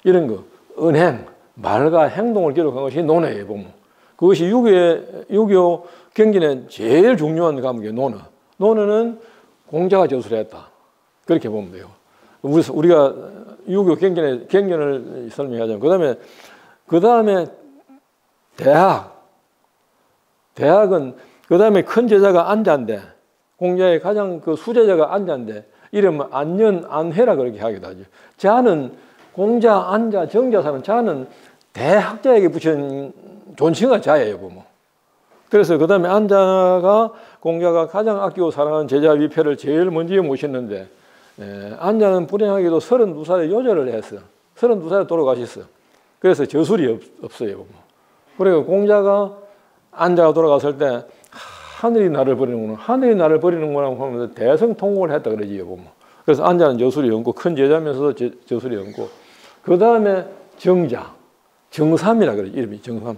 이런 거. 은행, 말과 행동을 기록한 것이 논어예요. 보면. 그것이 유교 경전의 제일 중요한 과목이에요. 논어. 논어는 공자가 저술을 했다. 그렇게 보면 돼요. 우리가 유교 경전을 설명하자면 그 다음에 대학은 그 다음에 큰 제자가 안자인데 공자의 가장 수제자가 안자인데 이름은 안년, 안회라 그렇게 하기도 하죠. 자는 공자, 안자, 정자사는 자는 대학자에게 붙인 존칭가 자예요. 보면. 그래서 그 다음에 안자가 공자가 가장 아끼고 사랑하는 제자 위패를 제일 먼저 모셨는데 안자는 불행하게도 32살에 요절을 했어. 32살에 돌아가셨어. 그래서 저술이 없어요. 그리고 공자가 안자가 돌아갔을 때 하늘이 나를 버리는구나. 하늘이 나를 버리는구나 하면서 대성통곡을 했다 그러지요. 보면. 그래서 안자는 저술이 없고 큰 제자면서도 저술이 없고 그 다음에 정자, 정삼이라 그러지. 이름이 정삼.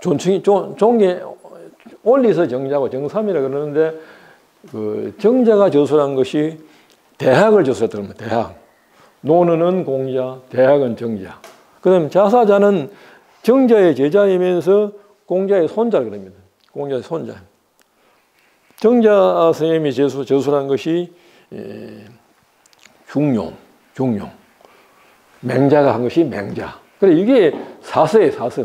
존칭이 종에 올리서 정자고 정삼이라 그러는데 그 정자가 저술한 것이 대학을 저술했다는 겁니다. 대학. 노는은 공자, 대학은 정자. 그다음 자사자는 정자의 제자이면서 공자의 손자를 그럽니다. 공자의 손자. 정자 선생님이 저술한 것이 중용. 맹자가 한 것이 맹자. 그래 이게 사서예요, 사서.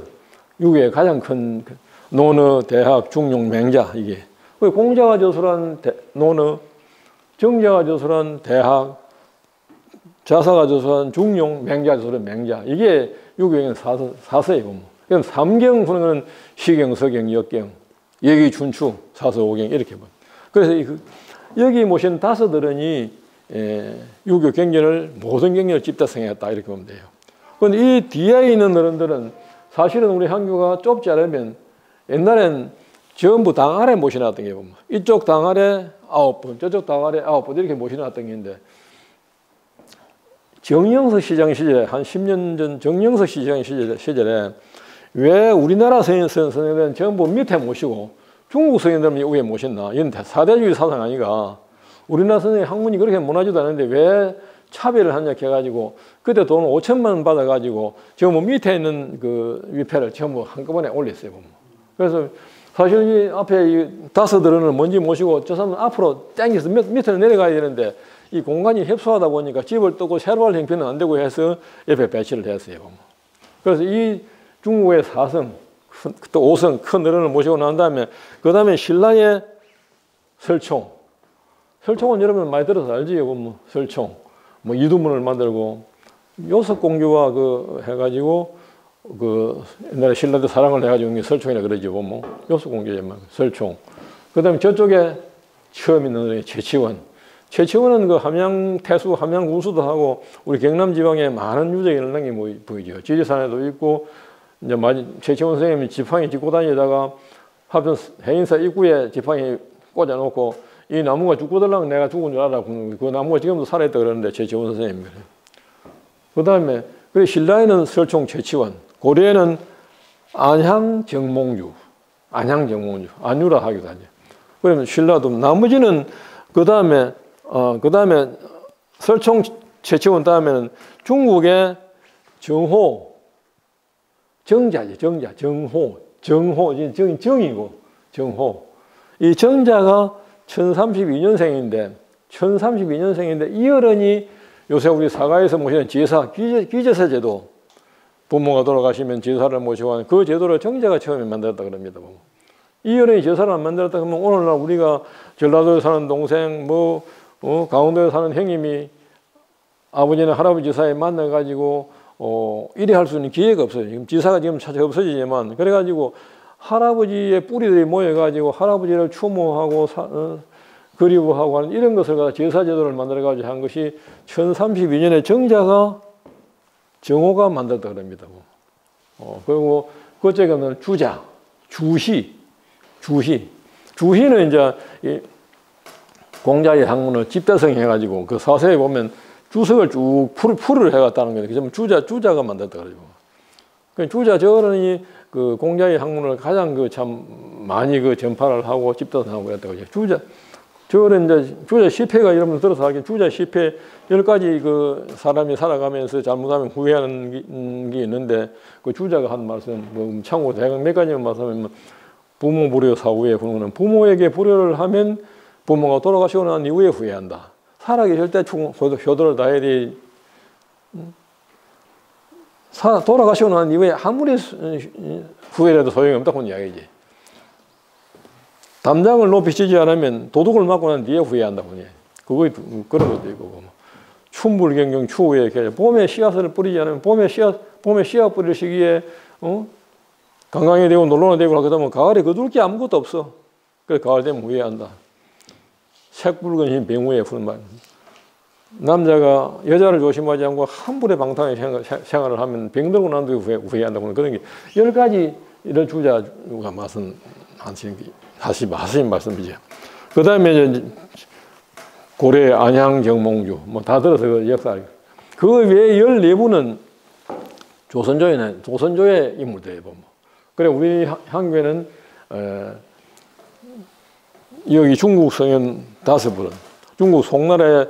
유교의 가장 큰 논어, 대학, 중용, 맹자 이게. 공자가 저술한 논어, 정자가 저술한 대학, 자사가 저술한 중용, 맹자가 저술한 맹자. 이게 유교의 사서예요. 그럼 삼경 부는 것은 시경, 서경, 역경, 예기, 춘추, 사서, 오경 이렇게 봐. 그래서 여기 모신 다섯들은이 유교 경전을 모든 경전을 집다성했다 이렇게 보면 돼요. 그런데 이 뒤에 있는 어른들은 사실은 우리 한교가 좁지 않으면 옛날엔 전부 당 아래 모셔놨던 게 보면 이쪽 당 아래 9분, 저쪽 당 아래 9분 이렇게 모셔놨던 게 있는데 정영석 시장 시절에 한 10년 전 정영석 시장 시절에 왜 우리나라 선생님들은 전부 밑에 모시고 중국 선생님들은 위에 모셨나? 이건 사대주의 사상 아니가. 우리나라 선생님 학문이 그렇게 못하지도 않은데 왜 차별을 하냐 해가지고 그때 돈 5천만 원 받아가지고 전부 밑에 있는 그 위패를 전부 한꺼번에 올렸어요. 보면. 그래서 사실 이 앞에 이 다섯 어른을 먼저 모시고 저 사람은 앞으로 땡겨서 밑으로 내려가야 되는데 이 공간이 협소하다 보니까 집을 뜨고 새로 할 형편은 안 되고 해서 옆에 배치를 했어요. 보면. 그래서 이 중국의 4성, 또 5성 큰 어른을 모시고 난 다음에 그 다음에 신라의 설총. 설총은 여러분 많이 들어서 알지요. 보면 설총. 뭐 이두문을 만들고 요석공주와 그 해가지고 그 옛날에 신라들 사랑을 해가지고 설총이라 그러죠. 보면 요석공주의 설총. 그 다음에 저쪽에 처음 있는 최치원. 최치원은 그 함양 태수, 함양 군수도 하고 우리 경남 지방에 많은 유적이 있는 게 보이죠. 지리산에도 있고 이제 최치원 선생님이 지팡이 짚고 다니다가 하여튼 해인사 입구에 지팡이 꽂아놓고 이 나무가 죽고들라면 내가 죽은 줄 알아. 그 나무가 지금도 살아있다 그러는데 최치원 선생님. 그 다음에 그래 신라에는 설총 최치원, 고려에는 안향정몽주, 안유라 하기도 하죠. 그러면 신라도 나머지는 그 다음에 설총 최치원 다음에는 중국의 정호, 정자지, 정호, 정이고 정호. 이 정자가 1032년생인데 이 어른이 요새 우리 사가에서 모시는 제사, 귀제사 제도, 부모가 돌아가시면 제사를 모시고 하는 그 제도를 정자가 처음에 만들었다 그럽니다. 이 어른이 제사를 안 만들었다 그러면 오늘날 우리가 전라도에 사는 동생, 강원도에 사는 형님이 아버지나 할아버지 제사에 만나가지고 이래 할 수 있는 기회가 없어요. 지금 제사가 지금 차차 없어지지만 그래가지고 할아버지의 뿌리들이 모여가지고 할아버지를 추모하고 그리워하고 하는 이런 것을 갖다 제사제도를 만들어가지고 한 것이 1032년에 정호가 만들었다 그럽니다. 그리고 그쪽에는 주시는 이제 공자의 학문을 집대성해가지고 그 사서에 보면 주석을 쭉 풀을 해갔다는 거예요. 그래서 주자가 만들었다 그러죠. 주자 저어른이 그 공자의 학문을 가장 참 많이 전파를 하고 집대성하고 그랬다고 그러죠. 저는 이제 주자 10회가 여러분 들어서 하긴 주자 10회 10가지 그 사람이 살아가면서 잘못하면 후회하는 게 있는데 그 주자가 한 말씀 참고 대강 몇 가지만 말씀하면 부모 불효 사후에 그러는 부모에게 불효를 하면 부모가 돌아가시고 난 이후에 후회한다. 살아계실 때 효도를 다해야지 돌아가시고 난 이후에 아무리 후회라도 소용이 없다고 하는 이야기지. 담장을 높이 치지 않으면 도둑을 맞고 난 뒤에 후회한다고 하니. 그런 것도 있고. 춘불경경 추후에 봄에 씨앗을 뿌리지 않으면 봄에 씨앗 뿌릴 시기에 관광이 되고 논란이 되고 하게 되면 가을에 거둘 게 아무것도 없어. 그래서 가을 되면 후회한다. 색붉은 흰 병우에 푸는 말. 남자가 여자를 조심하지 않고 함부로 방탕하게 생활을 하면 병들고 난 뒤에 후회한다고 그런 게 10가지 이런 주자가 하신 말씀이죠. 그 다음에 이제 고려 안향정몽주 다 들어서 그 역사. 그 외에 14분은 조선조의 인물들이에요. 그래 우리 한교에는 여기 중국 성현 5분은, 중국 송나라의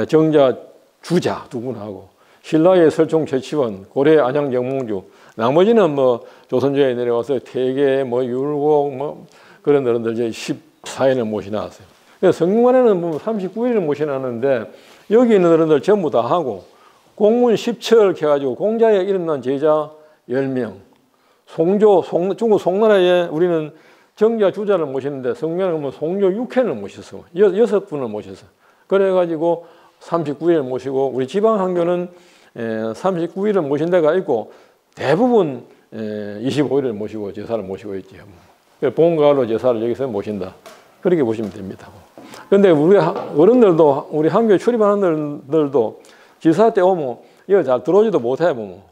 정자 주자 2분하고, 신라의 설총 최치원, 고려 안양 정몽주, 나머지는 뭐 조선조에 내려와서 태계, 뭐 율곡, 뭐 그런 어른들 이제 14인을 모셔놨어요. 그래서 성균관에는 뭐 39인을 모셔놨는데 여기 있는 어른들 전부 다 하고 공문 10철 해가지고 공자에 일어난 제자 10명, 중국 송나라에 우리는 정자 주자를 모시는데 성균관은 뭐 송조 6회를 모셨어. 6분을 모셔서. 그래가지고 39일을 모시고 우리 지방학교는 39일을 모신 데가 있고 대부분 25일을 모시고 제사를 모시고 있지요. 본가로 제사를 여기서 모신다. 그렇게 보시면 됩니다. 그런데 우리 어른들도 우리 학교에 출입하는 분들도 제사 때 오면 이거 잘 들어오지도 못해 보면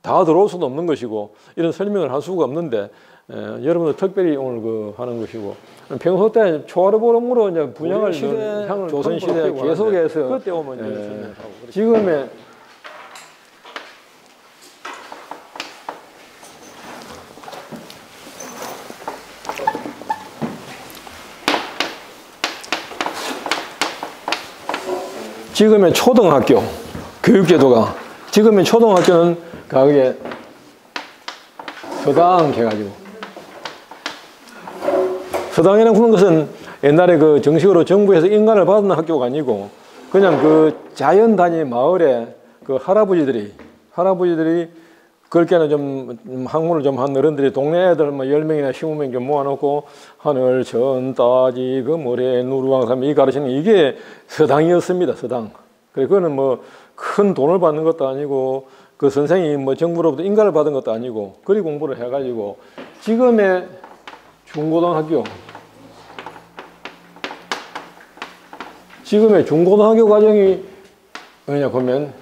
다 들어올 수도 없는 것이고 이런 설명을 할 수가 없는데 여러분들 특별히 오늘 하는 것이고 평소 때 초하루보름으로 이제 분양을 조선 시대 계속해서 그때 오면 이제 지금의 초등학교 교육제도가 지금의 초등학교는 가게 서당 해가지고 서당이라는 그런 것은 옛날에 그 정식으로 정부에서 인간을 받는 학교가 아니고 그냥 그 자연 단위 마을에 그 할아버지들이 그렇게는 좀 학문을 좀 한 어른들이 동네 애들 뭐 10명이나 15명 좀 모아놓고 하늘 전 따지 그 모래 누르왕삼 이 가르치는 이게 서당이었습니다. 서당. 그래 그거는 뭐 큰 돈을 받는 것도 아니고 그 선생이 뭐 정부로부터 인가를 받은 것도 아니고 그리 공부를 해가지고 지금의 중고등학교 과정이 뭐냐 보면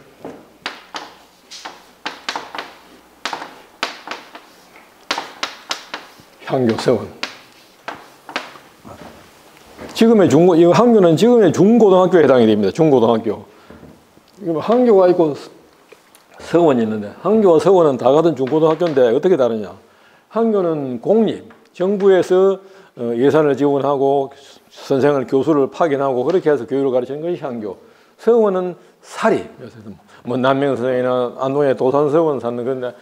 향교 서원. 이 학교는 지금의 중고등학교에 해당이 됩니다. 중고등학교. 학교가 있고 서원이 있는데 학교와 서원은 다 같은 중고등학교인데 어떻게 다르냐? 학교는 공립, 정부에서 예산을 지원하고 선생을 교수를 파견하고 그렇게 해서 교육을 가르치는 것이 학교. 서원은 사립. 뭐 남명 선생이나 안동의 도산서원 사는 건데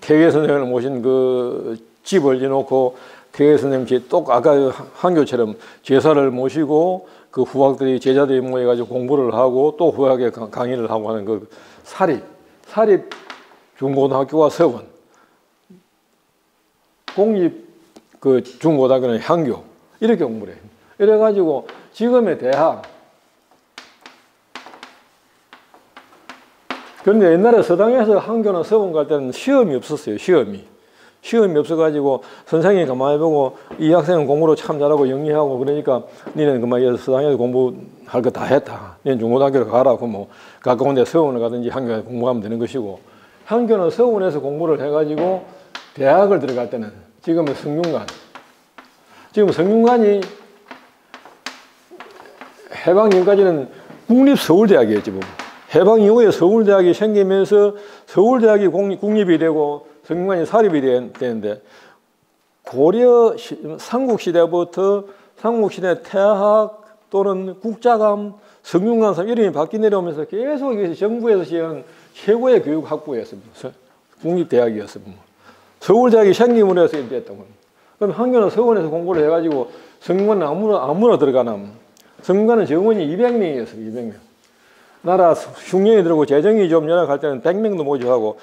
태계 선생을 모신 그 집을 지어놓고 태계 선생님 똑 아까 한교처럼 제사를 모시고 그 후학들이 제자들이 모여가지고 공부를 하고 또 후학에 강의를 하고 하는 그 사립 중고등학교와 서원, 공립 그 중고등학교는 향교 이렇게 공부를 해요. 이래가지고 지금의 대학. 그런데 옛날에 서당에서 한교나 서원 갈 때는 시험이 없었어요. 시험이 없어가지고 선생님이 가만히 보고 이 학생은 공부를 참 잘하고 영리하고 그러니까 니는 그만 서당에서 공부할 거 다 했다. 니는 중고등학교를 가라. 그럼 뭐 가까운 데 서원을 가든지 한교에 공부하면 되는 것이고 한교는 서원에서 공부를 해가지고 대학을 들어갈 때는 지금은 성균관이 해방 전까지는 국립서울대학이었지 뭐. 해방 이후에 서울대학이 생기면서 서울대학이 국립이 되고 성균관이 사립이 되는데 고려 삼국시대부터 삼국시대 태학 또는 국자감, 성균관 이름이 바뀌 내려오면서 계속 정부에서 지은 최고의 교육학부였습니다. 국립대학이었습니다. 서울대학이 생김으로 해서 이렇게 됐던 겁니다. 그럼 한교는 서원에서 공부를 해가지고 성균관은 아무나 들어가나 성균관은 정원이 200명이었어요. 200명. 나라 흉년이 들고 재정이 좀 열악할 때는 100명도 모집하고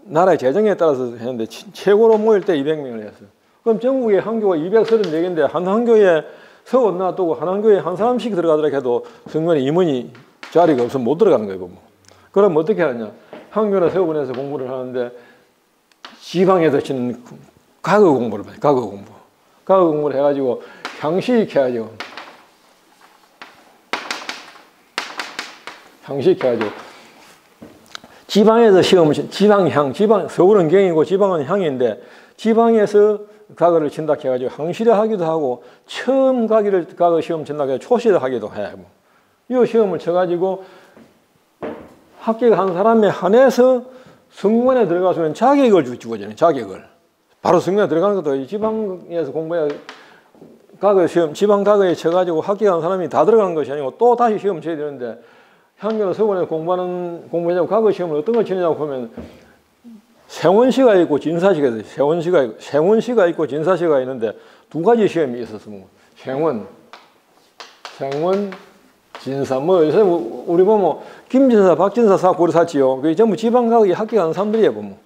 나라의 재정에 따라서 했는데 최고로 모일 때 200명을 했어요. 그럼 전국에 한교가 234개인데 한 한교에 서원 놔두고 한 한교에 한 사람씩 들어가더라 해도 성균관에 임원이 자리가 없으면 못 들어가는 거예요. 그럼 어떻게 하느냐? 한교나 서원에서 공부를 하는데 지방에서 치는 과거 공부를 봐요. 과거 공부를 해가지고 향식해가지고 지방에서 시험을 서울은 경이고 지방은 향인데 지방에서 과거를 친다 해가지고 항시를 하기도 하고 처음 과거 시험 친다 해서 초시를 하기도 해. 이 시험을 쳐가지고 합격한 사람에 한해서 성균관에 들어가서는 자격을 주어지는 자격을. 바로 성균관에 들어가는 것도 지방에서 공부해야 과거 시험, 지방 과거에 쳐가지고 합격한 사람이 다 들어간 것이 아니고 또 다시 시험 쳐야 되는데 향교나 서원에 공부하자고 과거 시험을 어떤 걸 치느냐고 보면 세원시가 있고 진사시가 있어요. 세원시가 있고 진사시가 있는데 두 가지 시험이 있었습니다. 생원, 진사. 뭐 요새 우리 보면 김진사, 박진사 사고 그래 샀지요. 그게 전부 지방 과거에 합격한 사람들이에요. 보면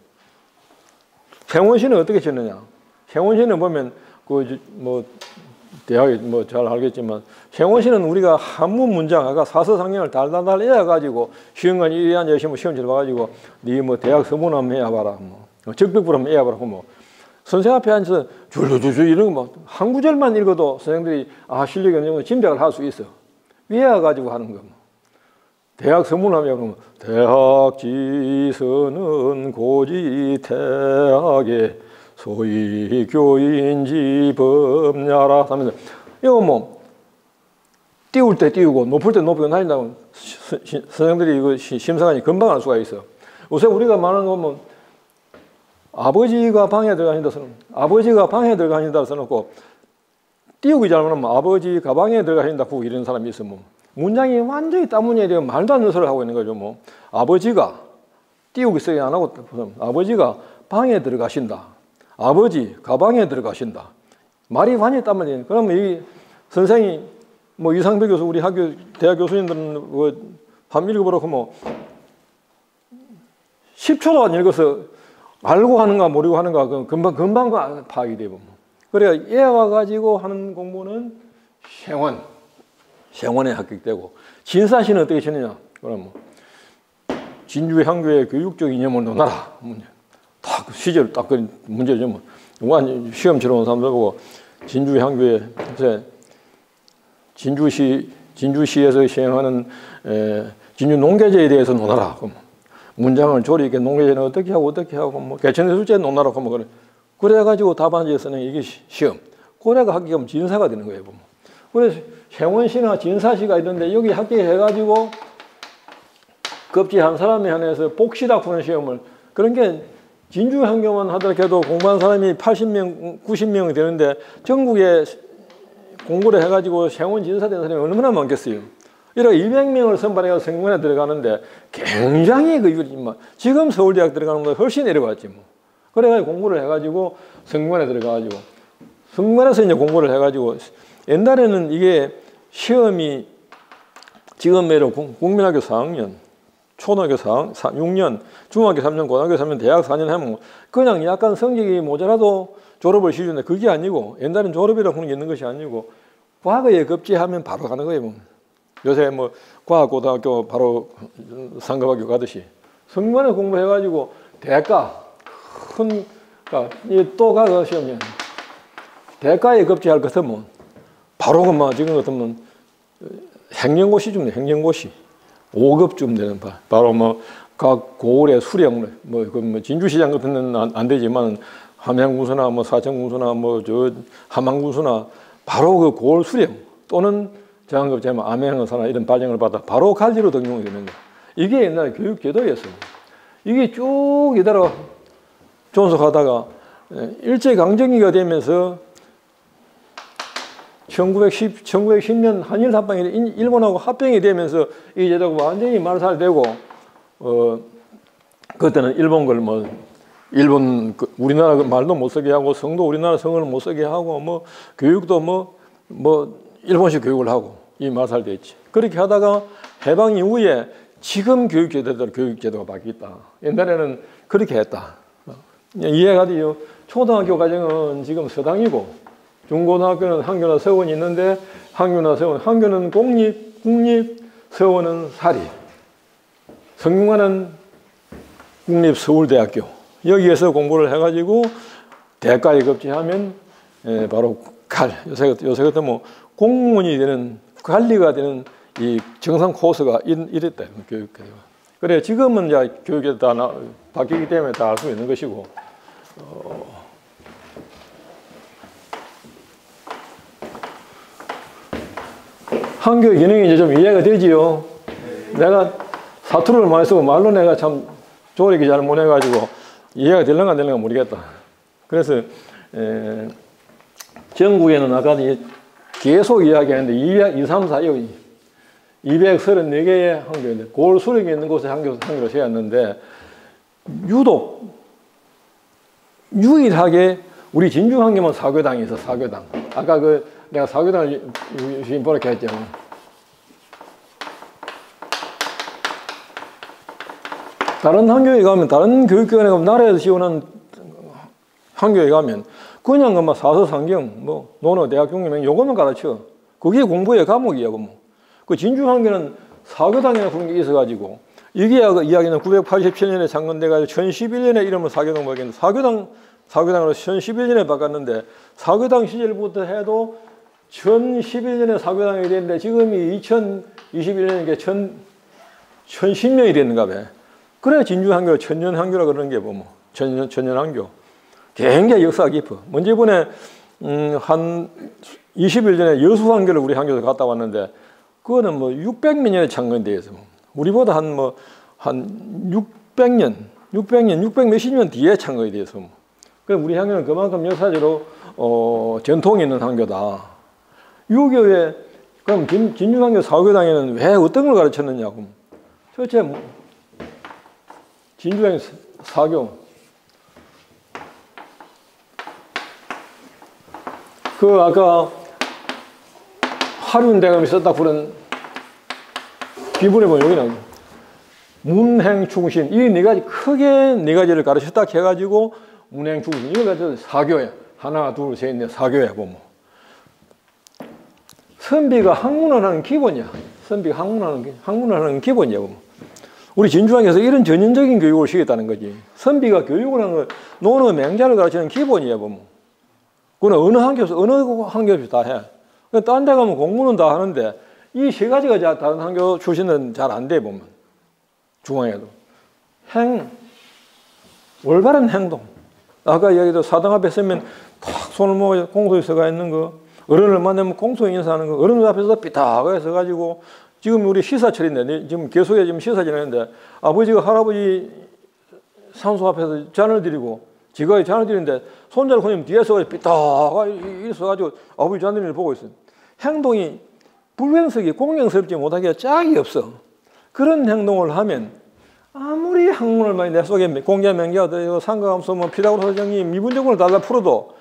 생원시는 어떻게 쳤느냐? 생원시는 보면 그 뭐 대학에 뭐 잘 알겠지만 생원시는 우리가 한문 문장 아까 사서상령을 달달달 외워가지고 시험관 이래한 열심히 시험 치러 봐가지고 네 뭐 대학 서문 한번 해봐라 뭐 적벽불 한번 해봐라 뭐 선생 앞에 앉아서 줄줄줄 이런 거 뭐 한 구절만 읽어도 선생들이 아 실력이 어느 정도 짐작을 할 수 있어. 외워가지고 하는 거. 대학 서문 하면 대학 지서는 고지 대학에 소위 교인지 법냐라 하면서 이거 뭐 띄울 때 띄우고 높을 때 높이고 다닌다고 선생들이 이거 심사관이 금방 알 수가 있어. 요새 우리가 말하는 거 보면 아버지가 방에 들어가신다 써놓고 띄우기 잘못하면 아버지 가방에 들어가신다 고 이런 사람이 있으면 문장이 완전히 따문이 되면 말도 안 되는 소리를 하고 있는 거죠. 뭐 아버지가 띄우기 쓰기 안 하고 아버지가 방에 들어가신다. 아버지 가방에 들어가신다. 말이 완전히 따문이 그러면 이 선생이 뭐 이상배 교수 우리 학교 대학 교수님들은 뭐 한번 읽어보라고 뭐 10초도 안 읽어서 알고 하는가 모르고 하는가 금방 파악이 되고 그래야 얘 와가지고 하는 공부는 생원에 합격되고 진사시는 어떻게 치느냐 그럼 진주 향교의 교육적 이념을 논하라 딱 시절 딱 그 문제죠 뭐 시험 치러 온 사람들 보고 진주 향교의 진주시에서 시행하는 진주 농계제에 대해서 논하라. 그럼 문장을 조리 있게 농계제는 어떻게 하고 뭐 개천술제 논하라. 그러면 그래가지고 답안지에 쓰는 이게 시험. 고래가 합격하면 진사가 되는 거예요. 보면. 그래서 생원시나 진사시가 있는데 여기 합격해가지고 급지한 사람에 한해서 복시다 푸는 시험을 그런 게 진주 향교만 하더라도 공부한 사람이 80명, 90명이 되는데 전국에 공부를 해가지고 생원 진사 된 사람이 얼마나 많겠어요. 이렇게 200명을 선발해서 성문에 들어가는데 굉장히 지금 서울대학 들어가는 것보다 훨씬 내려갔지 뭐. 그래가지고 공부를 해가지고 성문에 들어가가지고 성문에서 이제 공부를 해가지고 옛날에는 이게 시험이 지금으로 국민학교 4학년, 초등학교 6년, 중학교 3년, 고등학교 3년, 대학 4년 하면 그냥 약간 성적이 모자라도 졸업을 시주는데 그게 아니고 옛날엔 졸업이라고 하는 게 있는 것이 아니고 과거에 급제하면 바로 가는 거예요. 요새 뭐 과학고등학교 바로 상급학교 가듯이 성문에 공부해가지고 대가 또 가서 시험이 대가에 급제할 것 같으면 바로 그만 지금 같으면 행정고시 줍니다. 행정고시 5급쯤 되는 바로 뭐 각 고을의 수령 뭐 진주시장 같은 데는 안 되지만 함양군수나 뭐 사천군수나 뭐 저 함안군수나 바로 그 고을 수령 또는 장급 제만 암행사나 이런 발령을 받아 바로 갈지로 등용이 되는 거예요. 이게 옛날 교육 제도였어요. 이게 쭉 이대로 존속하다가 일제강점기가 되면서 1910년 한일 합방이 일본하고 합병이 되면서 이 제도가 완전히 말살되고 그때는 일본 걸 뭐 일본 우리나라 말도 못 쓰게 하고 성도 우리나라 성을 못 쓰게 하고 뭐 교육도 뭐 일본식 교육을 하고 이 말살됐지. 그렇게 하다가 해방 이후에 지금 교육제도가 바뀌었다. 옛날에는 그렇게 했다. 이해가 돼요. 초등학교 과정은 지금 서당이고 중고등학교는 한교나 서원이 있는데 한교는 국립, 서원은 사립. 성균관은 국립서울대학교. 여기에서 공부를 해가지고 대가에 급제하면 바로 요새 같은 뭐 공무원이 되는 관리가 되는 이 정상 코스가 이랬다. 교육제도가. 그래 지금은 이제 교육이 다 바뀌기 때문에 다 알 수 있는 것이고. 한교 기능이 이제 좀 이해가 되지요. 내가 사투를 많이 쓰고 말로 내가 참 조리기 잘 못해가지고 이해가 될런가 안 될런가 모르겠다. 그래서 전국에는 아까 계속 이야기하는데 2, 3, 4, 234개의 항교인데 골 수령이 있는 곳에 항교를 세웠는데 유독 유일하게 우리 진주 항교만 사교당이 있어. 사교당. 아까 내가 사교당을 주인 보라게 했죠. 다른 학교에 가면, 다른 교육기관에 가면, 나라에서 지원한 학교에 가면 그냥 막 사서상경, 논어, 대학 경영 요것만 가르쳐. 그게 공부의 과목이야. 그 진주 학교는 사교당이라는 그런 게 있어가지고 이게 이야기는 987년에 창건돼가지고 1011년에 이름을 사교당 먹였는데 사교당으로 1011년에 바꿨는데 사교당 시절부터 해도 1011년에 사교당이 됐는데 지금이 2021년이니까 1010년이 됐는가 봐. 그래 진주항교 천년항교라 그러는 게 천년항교. 굉장히 역사가 깊어. 먼저 이번에 한 20일 전에 여수항교를 우리 항교에서 갔다 왔는데 그거는 600몇 년에 창건돼 있어. 우리보다 한 600년, 600 몇십 년 뒤에 창건이 돼 있어. 그래서 우리 항교는 그만큼 역사적으로 전통이 있는 항교다. 유교에 그럼 진주항교 사교당에는 왜 어떤 걸 가르쳤느냐고. 도대체 진주항교 사교 아까 하륜대감이 썼다 그런 기본에 보면 여기 나옵니다. 문행충신 이 네 가지 크게 네 가지를 가르쳤다 해가지고 문행충신 이걸 가지고 사교야. 하나 둘 셋 넷 사교야 보면. 선비가 학문을 하는 기본이야. 선비가 학문을 하는 기본이야 보면. 우리 진주항에서 이런 전형적인 교육을 시켰다는 거지. 선비가 교육을 하는 거 논어 맹자를 가르치는 기본이야 보면. 그건 어느 학교에서 다 해. 딴 데 가면 공부는 다 하는데 이 세 가지가 다른 학교 출신은 잘 안 돼 보면. 중앙에도. 올바른 행동. 아까 얘기도 사당 앞에 서면 탁 손을 모아 공소에 서가 있는 거. 어른을 만나면 공소에 인사하는 거. 어른들 앞에서 삐딱하게 서가지고 지금 우리 시사철인데 지금 계속해 지금 시사 지내는데 아버지가 할아버지 산소 앞에서 잔을 드리고 지가 잔을 드리는데 손자를 보면 뒤에서 삐딱하게 있어가지고 아버지 잔 드리는 걸 보고 있어요. 행동이 불경스럽게 공경스럽지 못하게 짝이 없어. 그런 행동을 하면 아무리 학문을 많이 내 속에 공자 명기가 되고 상가감소 피타고라스 정리 미분적분을 다 풀어도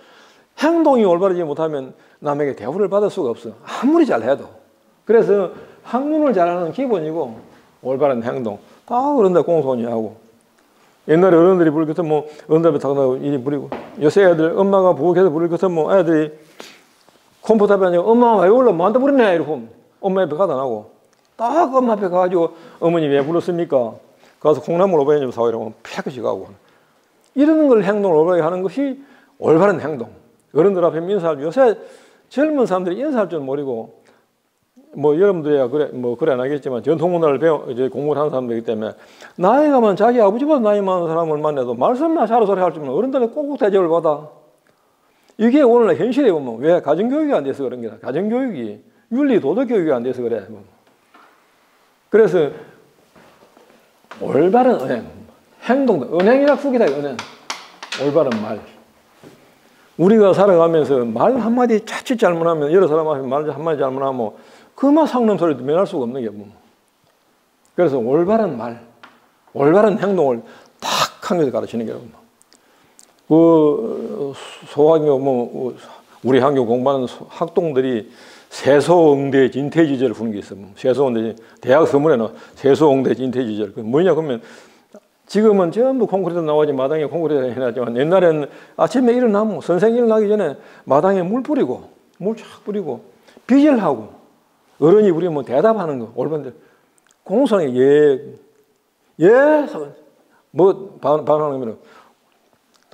행동이 올바르지 못하면 남에게 대우를 받을 수가 없어. 아무리 잘해도. 그래서 학문을 잘하는 기본이고 올바른 행동 다 그런다 공손히 하고. 옛날에 어른들이 부를 것은 어른들 앞에 다가나고 이리 부리고 요새 애들 엄마가 부엌에서 부를 것은 애들이 컴퓨터 앞에 앉아서 엄마 왜 올라 뭐한테 부르냐 이러고 엄마 앞에 가다 나고 딱 엄마 앞에 가가지고 어머니 왜 불렀습니까? 가서 콩나물 500원 좀 사와 이러고 팩이 가고 이런 걸 행동을 올바르게 하는 것이 올바른 행동. 어른들 앞에 인사할 요새 젊은 사람들이 인사할 줄 모르고 여러분들이야 그래 안 하겠지만 전통 문화를 이제 공부를 하는 사람들이기 때문에 나이가 많은 자기 아버지보다 나이 많은 사람을 만나도 말씀만 잘소리 할 줄 모르면 어른들은 꼭꼭 대접을 받아. 이게 오늘날 현실에 보면 왜 가정교육이 안 돼서 그런 거다. 가정교육이 윤리 도덕 교육이 안 돼서 그래. 그래서 올바른 은행, 행동도 은행이라 후기다. 은행, 올바른 말. 우리가 살아가면서 말 한마디 자칫 잘못하면 여러 사람 앞에 말 한마디 잘못하면 그만 상놈 소리도 면할 수가 없는 게 뭐. 그래서 올바른 말, 올바른 행동을 딱 한 가지 가르치는 게 소학교 우리 학교 공부하는 학동들이 세소응대 진퇴지절을 부르는 게 있어요. 세소응대 대학 서문에는 세소응대 진퇴지절. 그 뭐냐 그러면 지금은 전부 콘크리트 나오지 마당에 콘크리트 해놨지만 옛날에는 아침에 일어나면 선생 일어나기 전에 마당에 물 뿌리고 물 쫙 뿌리고 빚을 하고 어른이 우리 대답하는 거 올바른 공손하게 반하는 거는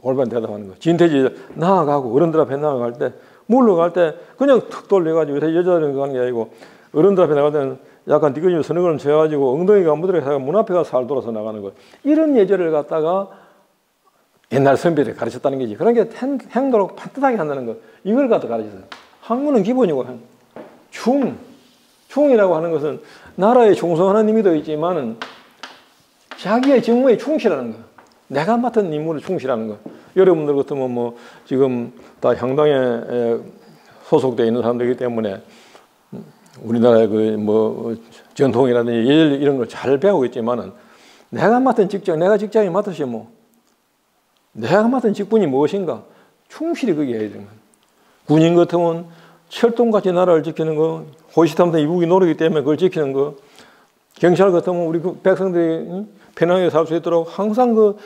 올바른 대답하는 거. 진퇴지절 나아가고 어른들 앞에 나아갈 때 물러갈 때 그냥 툭 돌려가지고 여자들은 가는 게 아니고 어른들 앞에 나갈 때는 약간 뒤근육 서너그럼 쳐가지고 엉덩이가 무드러져 문 앞에 가서 살 돌아서 나가는 거. 이런 예절을 갖다가 옛날 선비들이 가르쳤다는 거지. 그런 게 행동을 판듯하게 한다는 거. 이걸 갖다 가르쳤어요. 학문은 기본이고 충이라고 하는 것은 나라에 충성하는 의미도 있지만은 자기의 직무에 충실하는 거. 내가 맡은 임무를 충실하는 거. 여러분들 같으면 지금 다 향당에 소속되어 있는 사람들이기 때문에 우리나라의 그 뭐 전통이라든지 예절 이런 걸 잘 배우고 있지만은 내가 맡은 직장, 내가 직장에 맡으시 뭐 내가 맡은 직분이 무엇인가 충실히 거기에 해야 되는 거예요. 군인 같으면 철동같이 나라를 지키는 거, 호시탐탐 이북이 노리기 때문에 그걸 지키는 거, 경찰 같으면 우리 그 백성들이 편하게 살 수 있도록 항상 그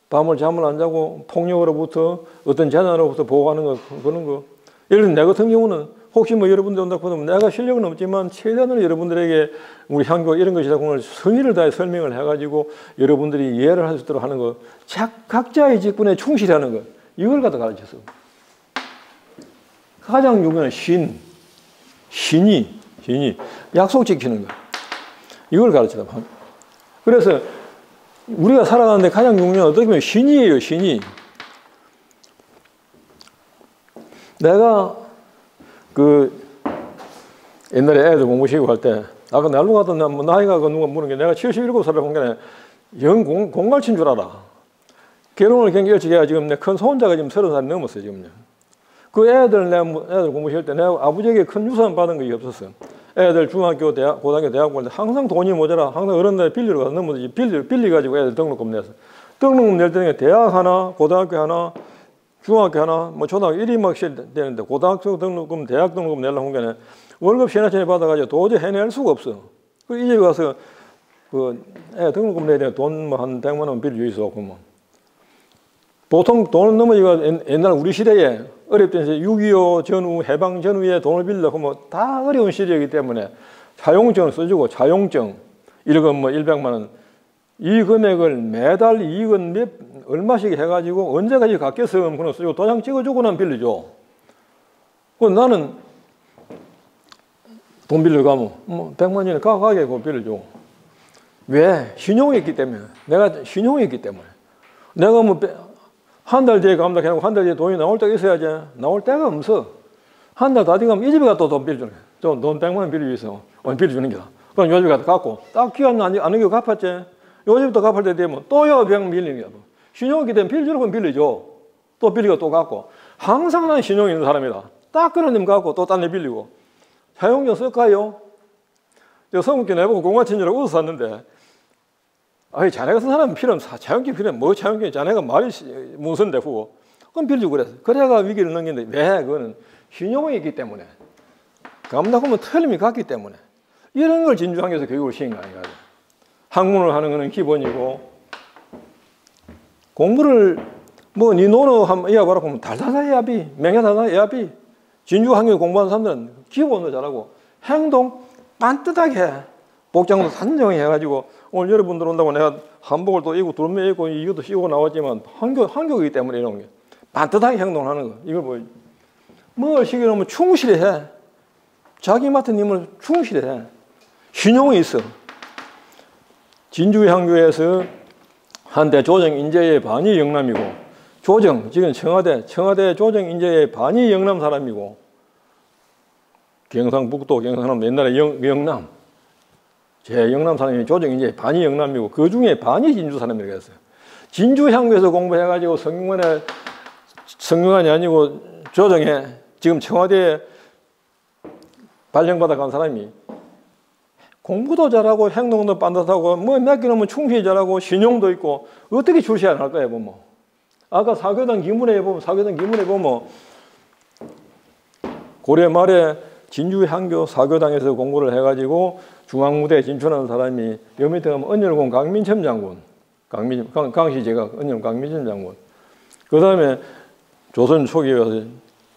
밤을 잠을 안 자고 폭력으로부터 어떤 재난으로부터 보호하는 거, 그런 거. 예를 들면 내 같은 경우는 혹시 뭐 여러분들 온다고 하면 내가 실력은 없지만 최대한으로 여러분들에게 우리 향교 이런 것이다 오늘 성의를 다해 설명을 해가지고 여러분들이 이해를 할 수 있도록 하는 거, 각자의 직분에 충실히 하는 거, 이걸 갖다 가르쳤어. 가장 중요한 신이 약속 지키는 거, 이걸 가르치다. 그래서 우리가 살아가는데 가장 중요한 어떻게 보면 신이에요, 신이. 내가 그 옛날에 애들 공부시키고 할 때 아까 날로 가던 나이가 그 누가 물은 게 내가 77살을 본 게 영 공갈친 줄 알아. 결혼을 굉장히 일찍 해야 지금 내 큰 손자가 지금 30살 넘었어요, 지금요. 그 애들 공부시킬 때 내가 아버지에게 큰 유산 받은 게 없었어요. 애들 중학교, 대학, 고등학교, 대학 볼 때 항상 돈이 모자라 항상 어른들 빌리러 가서 넘어지지 빌려가지고 애들 등록금 내서 등록금 낼 때는 대학 하나, 고등학교 하나, 중학교 하나, 뭐 초등학교 1인막씩 되는데 고등학교 등록금, 대학 등록금 내려고 한 게 월급 세나천에 받아가지고 도저히 해낼 수가 없어. 그 이 집에 가서 그 애 등록금 내야 돼. 돈 뭐 한 100만 원 빌려 있었고 뭐. 보통 돈은 넘어지가 옛날 우리 시대에 어렵던 6.25 전후, 해방 전후에 돈을 빌려고 뭐 다 어려운 시대이기 때문에 차용증을 써주고 차용증 이런 거 뭐 100만 원 이 금액을 매달 이익은 얼마씩 해가지고 언제까지 갚겠으면 그거 쓰고 도장 찍어주고 난 빌려줘. 그 나는 돈 빌려가면 뭐 100만 원에 가게 그거 빌려줘. 왜? 신용이 있기 때문에. 내가 신용이 있기 때문에. 내가 뭐 한 달 뒤에 감다 해놓고 한 달 뒤에 돈이 나올 때가 있어야지. 나올 때가 없어. 한 달 다 돼가면 이 집에 가서 돈 빌려주는 거야. 돈 100만 원 빌려주세요. 빌려주는 거야. 그럼 요 집에 가서 갚고 딱 기간 안 하는 게 갚았지. 요즘부터 갚을 때 되면 또요 병 빌리는 거야. 신용이 되면 빌려주는 건 빌려줘. 또 빌리고 또 갚고. 항상 난 신용이 있는 사람이다. 딱 그런 님 갚고 또 딴 데 빌리고. 차용증 쓸까요? 저 성국교 내보고 공화친절하고 웃어 샀는데 아니 자네가 쓴 사람은 필요 없어. 차용증 필요 없어. 뭐 차용증 자네가 말이 문서인데 후고. 그럼 빌려주고 그랬어. 그래가 위기를 넘겼는데 왜? 그거는 신용이 있기 때문에. 감독하면 틀림이 같기 때문에. 이런 걸 진주학교에서 교육을 시킨 거 아닌가. 학문을 하는 거는 기본이고 공부를 뭐 니 노노 한번 이어봐라 보면 달달달 해야비 맹해달달 해야비 진주학교 공부하는 사람들은 기본도 잘하고 행동 반듯하게 해. 복장도 단정히 해가지고 오늘 여러분들 온다고 내가 한복을 또 입고 두루매 입고 이것도 씌우고 나왔지만 한국이기 때문에 이런 게 반듯하게 행동하는 거 이걸 뭘 시키려면 충실히 해. 자기 맡은 임을 충실히 해. 신용이 있어. 진주향교에서 한때 조정인재의 반이 영남이고 지금 청와대 조정인재의 반이 영남 사람이고 경상북도 경상남 옛날에 영남 제 영남 사람이 조정인재의 반이 영남이고 그 중에 반이 진주 사람이라고 했어요. 진주향교에서 공부해가지고 성균관이 아니고 조정에 지금 청와대에 발령받아 간 사람이 공부도 잘하고 행동도 반듯하고 뭐 맡기놓으면 충실히 잘하고 신용도 있고 어떻게 출세 안 할까요? 보면 아까 사교당 기문에 보면 고려 말에 진주향교 사교당에서 공부를 해가지고 중앙무대에 진출하는 사람이 여 밑에 가면 언열공 강민첨 장군 강시 제가 언열공 강민첨 장군 그 다음에 조선 초기에 가서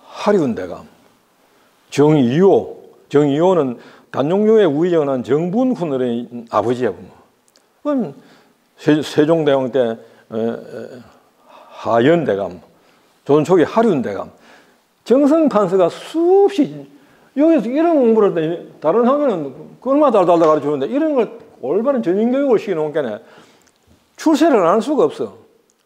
하리운대감 정이호는 단용교의 우의정은 정분훈의 아버지야. 그럼 세종대왕 때 하연대감, 조선 초기 하륜대감, 정성판서가 수없이 여기서 이런 공부를 할 때 다른 학교는 얼마나 달달달 가르쳐주는데 이런 걸 올바른 전인교육을 시켜놓은 게 출세를 안 할 수가 없어.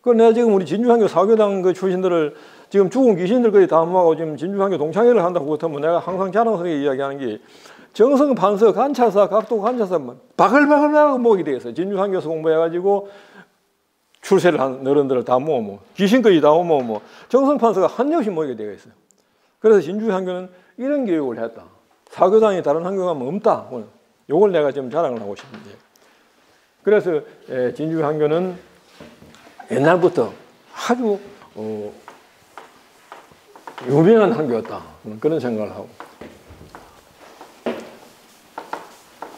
그래서 내가 지금 우리 진주학교 사교당 그 출신들을 지금 죽은 귀신들까지 다 모아고 지금 진주학교 동창회를 한다고 그렇다면 내가 항상 자랑스럽게 이야기하는 게 정성 판서, 관찰사, 각도 관찰사 바글바글 모으게 되겠어요. 진주학교에서 공부해가지고 출세를 한 어른들을 다 모으고 귀신까지 다 모으고 정성 판서가 한없이 모이게 되겠어요. 그래서 진주학교는 이런 교육을 했다. 사교당이 다른 학교 가면 없다. 요걸 내가 좀 자랑을 하고 싶은데. 그래서 진주 학교는 옛날부터 아주 유명한 학교였다. 그런 생각을 하고.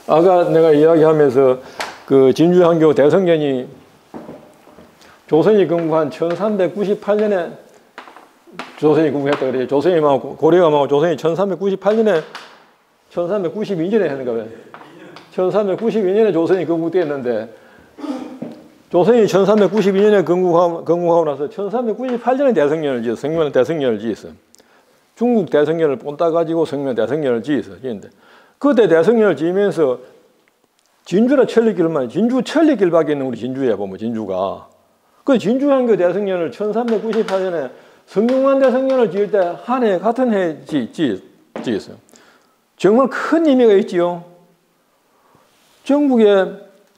아까 내가 이야기하면서 그 진주 학교 대성견이 조선이 건국한 1398년에 조선이 건국했다 그래요. 조선이 망하고 고려가 망하고 조선이 1398년에 1392년에 했는가 봐요. 1392년에 조선이 건국됐는데 조선이 1392년에 건국하고 나서 1398년에 대성년을 지었어. 성묘는 대성년을 지었어. 중국 대성년을 본따 가지고 성묘 대성년을 지었어. 지었는데 그때 대성년을 지으면서 진주나 천리길만 진주 천리길밖에 있는 우리 진주에 보면 진주가 그 진주한교 대성년을 1398년에 성균관 대성년을 지을 때 한 해 같은 해 지었어요. 정말 큰 의미가 있지요. 전국에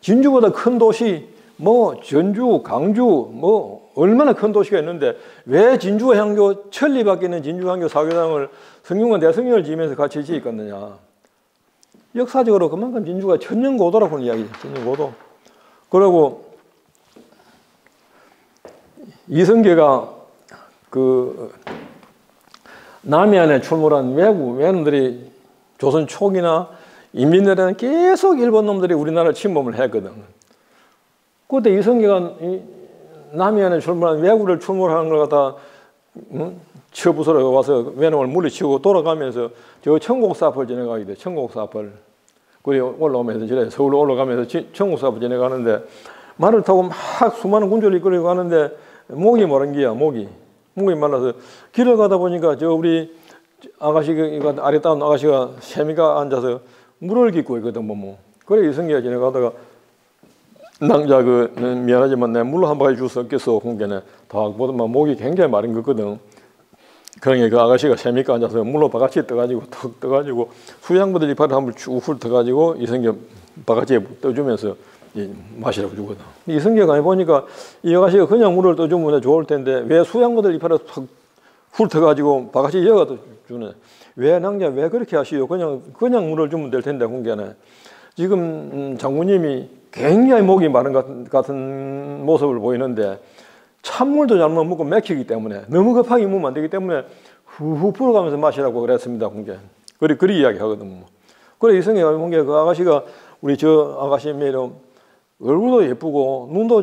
진주보다 큰 도시 뭐 전주, 강주 뭐 얼마나 큰 도시가 있는데 왜 진주한교 천리밖에 있는 진주한교 사교당을 성균관 대성년을 지으면서 같이 지었겠느냐. 역사적으로 그만큼 진주가 천년고도라고 하는 이야기죠. 천년고도. 그리고 이성계가 그 남해안에 출몰한 외놈들이 조선 초기나 인민들에는 계속 일본 놈들이 우리나라를 침범을 했거든. 그때 이성계가 남해안에 출몰한 외구를 출몰하는 걸 갖다 처부서로 와서 외놈을 물리치고 돌아가면서 저 청곡사업을 지나가게 돼. 청곡사업을. 그리고 올라오면서 저래 서울로 올라가면서 청곡사업을 지나가는데 말을 타고 막 수많은 군주를 이끌고 가는데 목이 마른 게야. 목이 말라서 길을 가다 보니까 저 우리 아가씨가 아래 따온 아가씨가 세미가 앉아서 물을 깃고 있거든 뭐. 그래 이성계가 지나가다가 낭자 미안하지만 내가 물 한 바가지 줄 수 없겠어. 공개네. 다 보더만 목이 굉장히 마른 거거든. 그러니까 그 아가씨가 세미가 앉아서 물로 바가지에 떠가지고 턱 떠가지고 수양부들이 발을 한번 쭉 훑어가지고 이성계 바가지에 떠주면서 마시라고 주거든. 이성계가 보니까 이 아가씨가 그냥 물을 떠주면 좋을 텐데 왜 수양부들이 발을 턱 훑어가지고 바가지에 이어가 주네. 왜 낭자 왜 그렇게 하시오? 그냥 물을 주면 될 텐데 공개네. 지금 장군님이 굉장히 목이 마른 같은 모습을 보이는데 찬물도 잘못 먹고 맥히기 때문에 너무 급하게 먹으면 안 되기 때문에 후후 불어가면서 마시라고 그랬습니다. 공개. 그리 이야기하거든. 그래 이성계가 공개 그 아가씨가 우리 저 아가씨 매력 얼굴도 예쁘고 눈도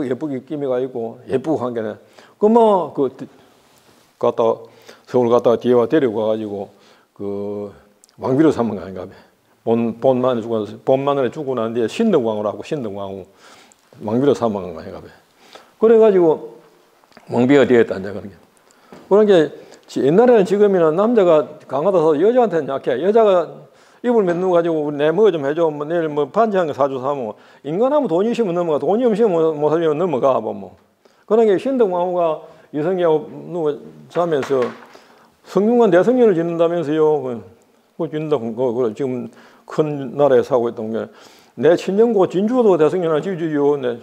예쁘게 끼미가 있고 예쁘고 한 게네. 그뭐 갔다 서울 갔다가 뒤에 와 데리고 가가지고 그 왕비로 삼은 거 아닌가 봐. 본마늘에 죽고 난 뒤에 신등왕후로 하고 신등왕후 왕비로 삼은 거 아닌가 봐. 그래가지고 왕비가 되었다 이제 그런 게. 그런 게 옛날에는 지금이나 남자가 강하다서 여자한테는 약해. 여자가 이불 몇 누 가지고 내 뭐 좀 해줘. 뭐 내일 뭐 반지 한 개 사줘 사면 인간하면 돈이 있으면 넘어가. 돈이 없으면 못 살면 넘어가 뭐. 그런 게 신등왕후가 이성계하고 누워 자면서 성균관 대성년을 짓는다면서요. 그거 짓는다고 지금 큰 나라에 사고 있던 게 내 친정고 진주도 대성년을 지어주요.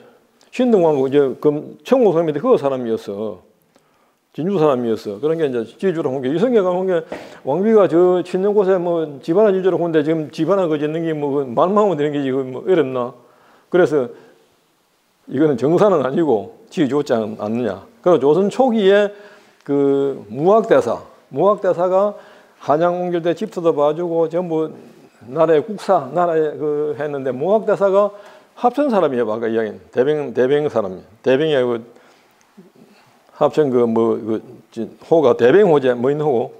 신등왕후 이제 청곡성민대 그 사람이었어. 진주 사람이었어. 그런 게 이제 지주로 한 게 이성계가 한 게 왕비가 저 친정곳에 뭐 집 하나 지주로 한데 지금 집 하나 그 짓는 게 뭐 말만 하면 되는 게 지금 뭐 어렵나? 그래서 이거는 정사는 아니고 지어줬지 않느냐. 그래서 조선 초기에 그 무학대사가 한양 옮길 때 집터도 봐주고 전부 나라의 국사 나라에 그 했는데 무학대사가 합천 사람이에요. 아까 이야기는 대병 사람이에요. 대병이 그 합천 호가 대병호제 뭐 있는 호고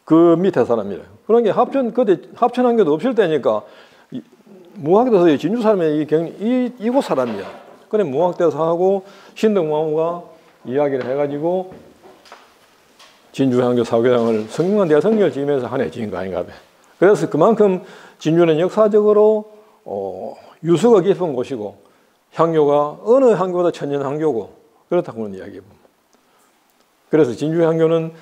그 밑에 사람이래요. 그런 게 그때 합천한 게도 없을 때니까 무학대사의 진주 사람이 이곳 사람이야. 그래 무학대사하고 신등왕후가 이야기를 해가지고 진주향교 사교당을 성균관 대성년을 지으면서 한 해 지은 거 아닌가 봐. 그래서 그만큼 진주는 역사적으로 유수가 깊은 곳이고 향교가 어느 향교보다 천년향교고 그렇다고 하는 이야기예요. 그래서 진주향교는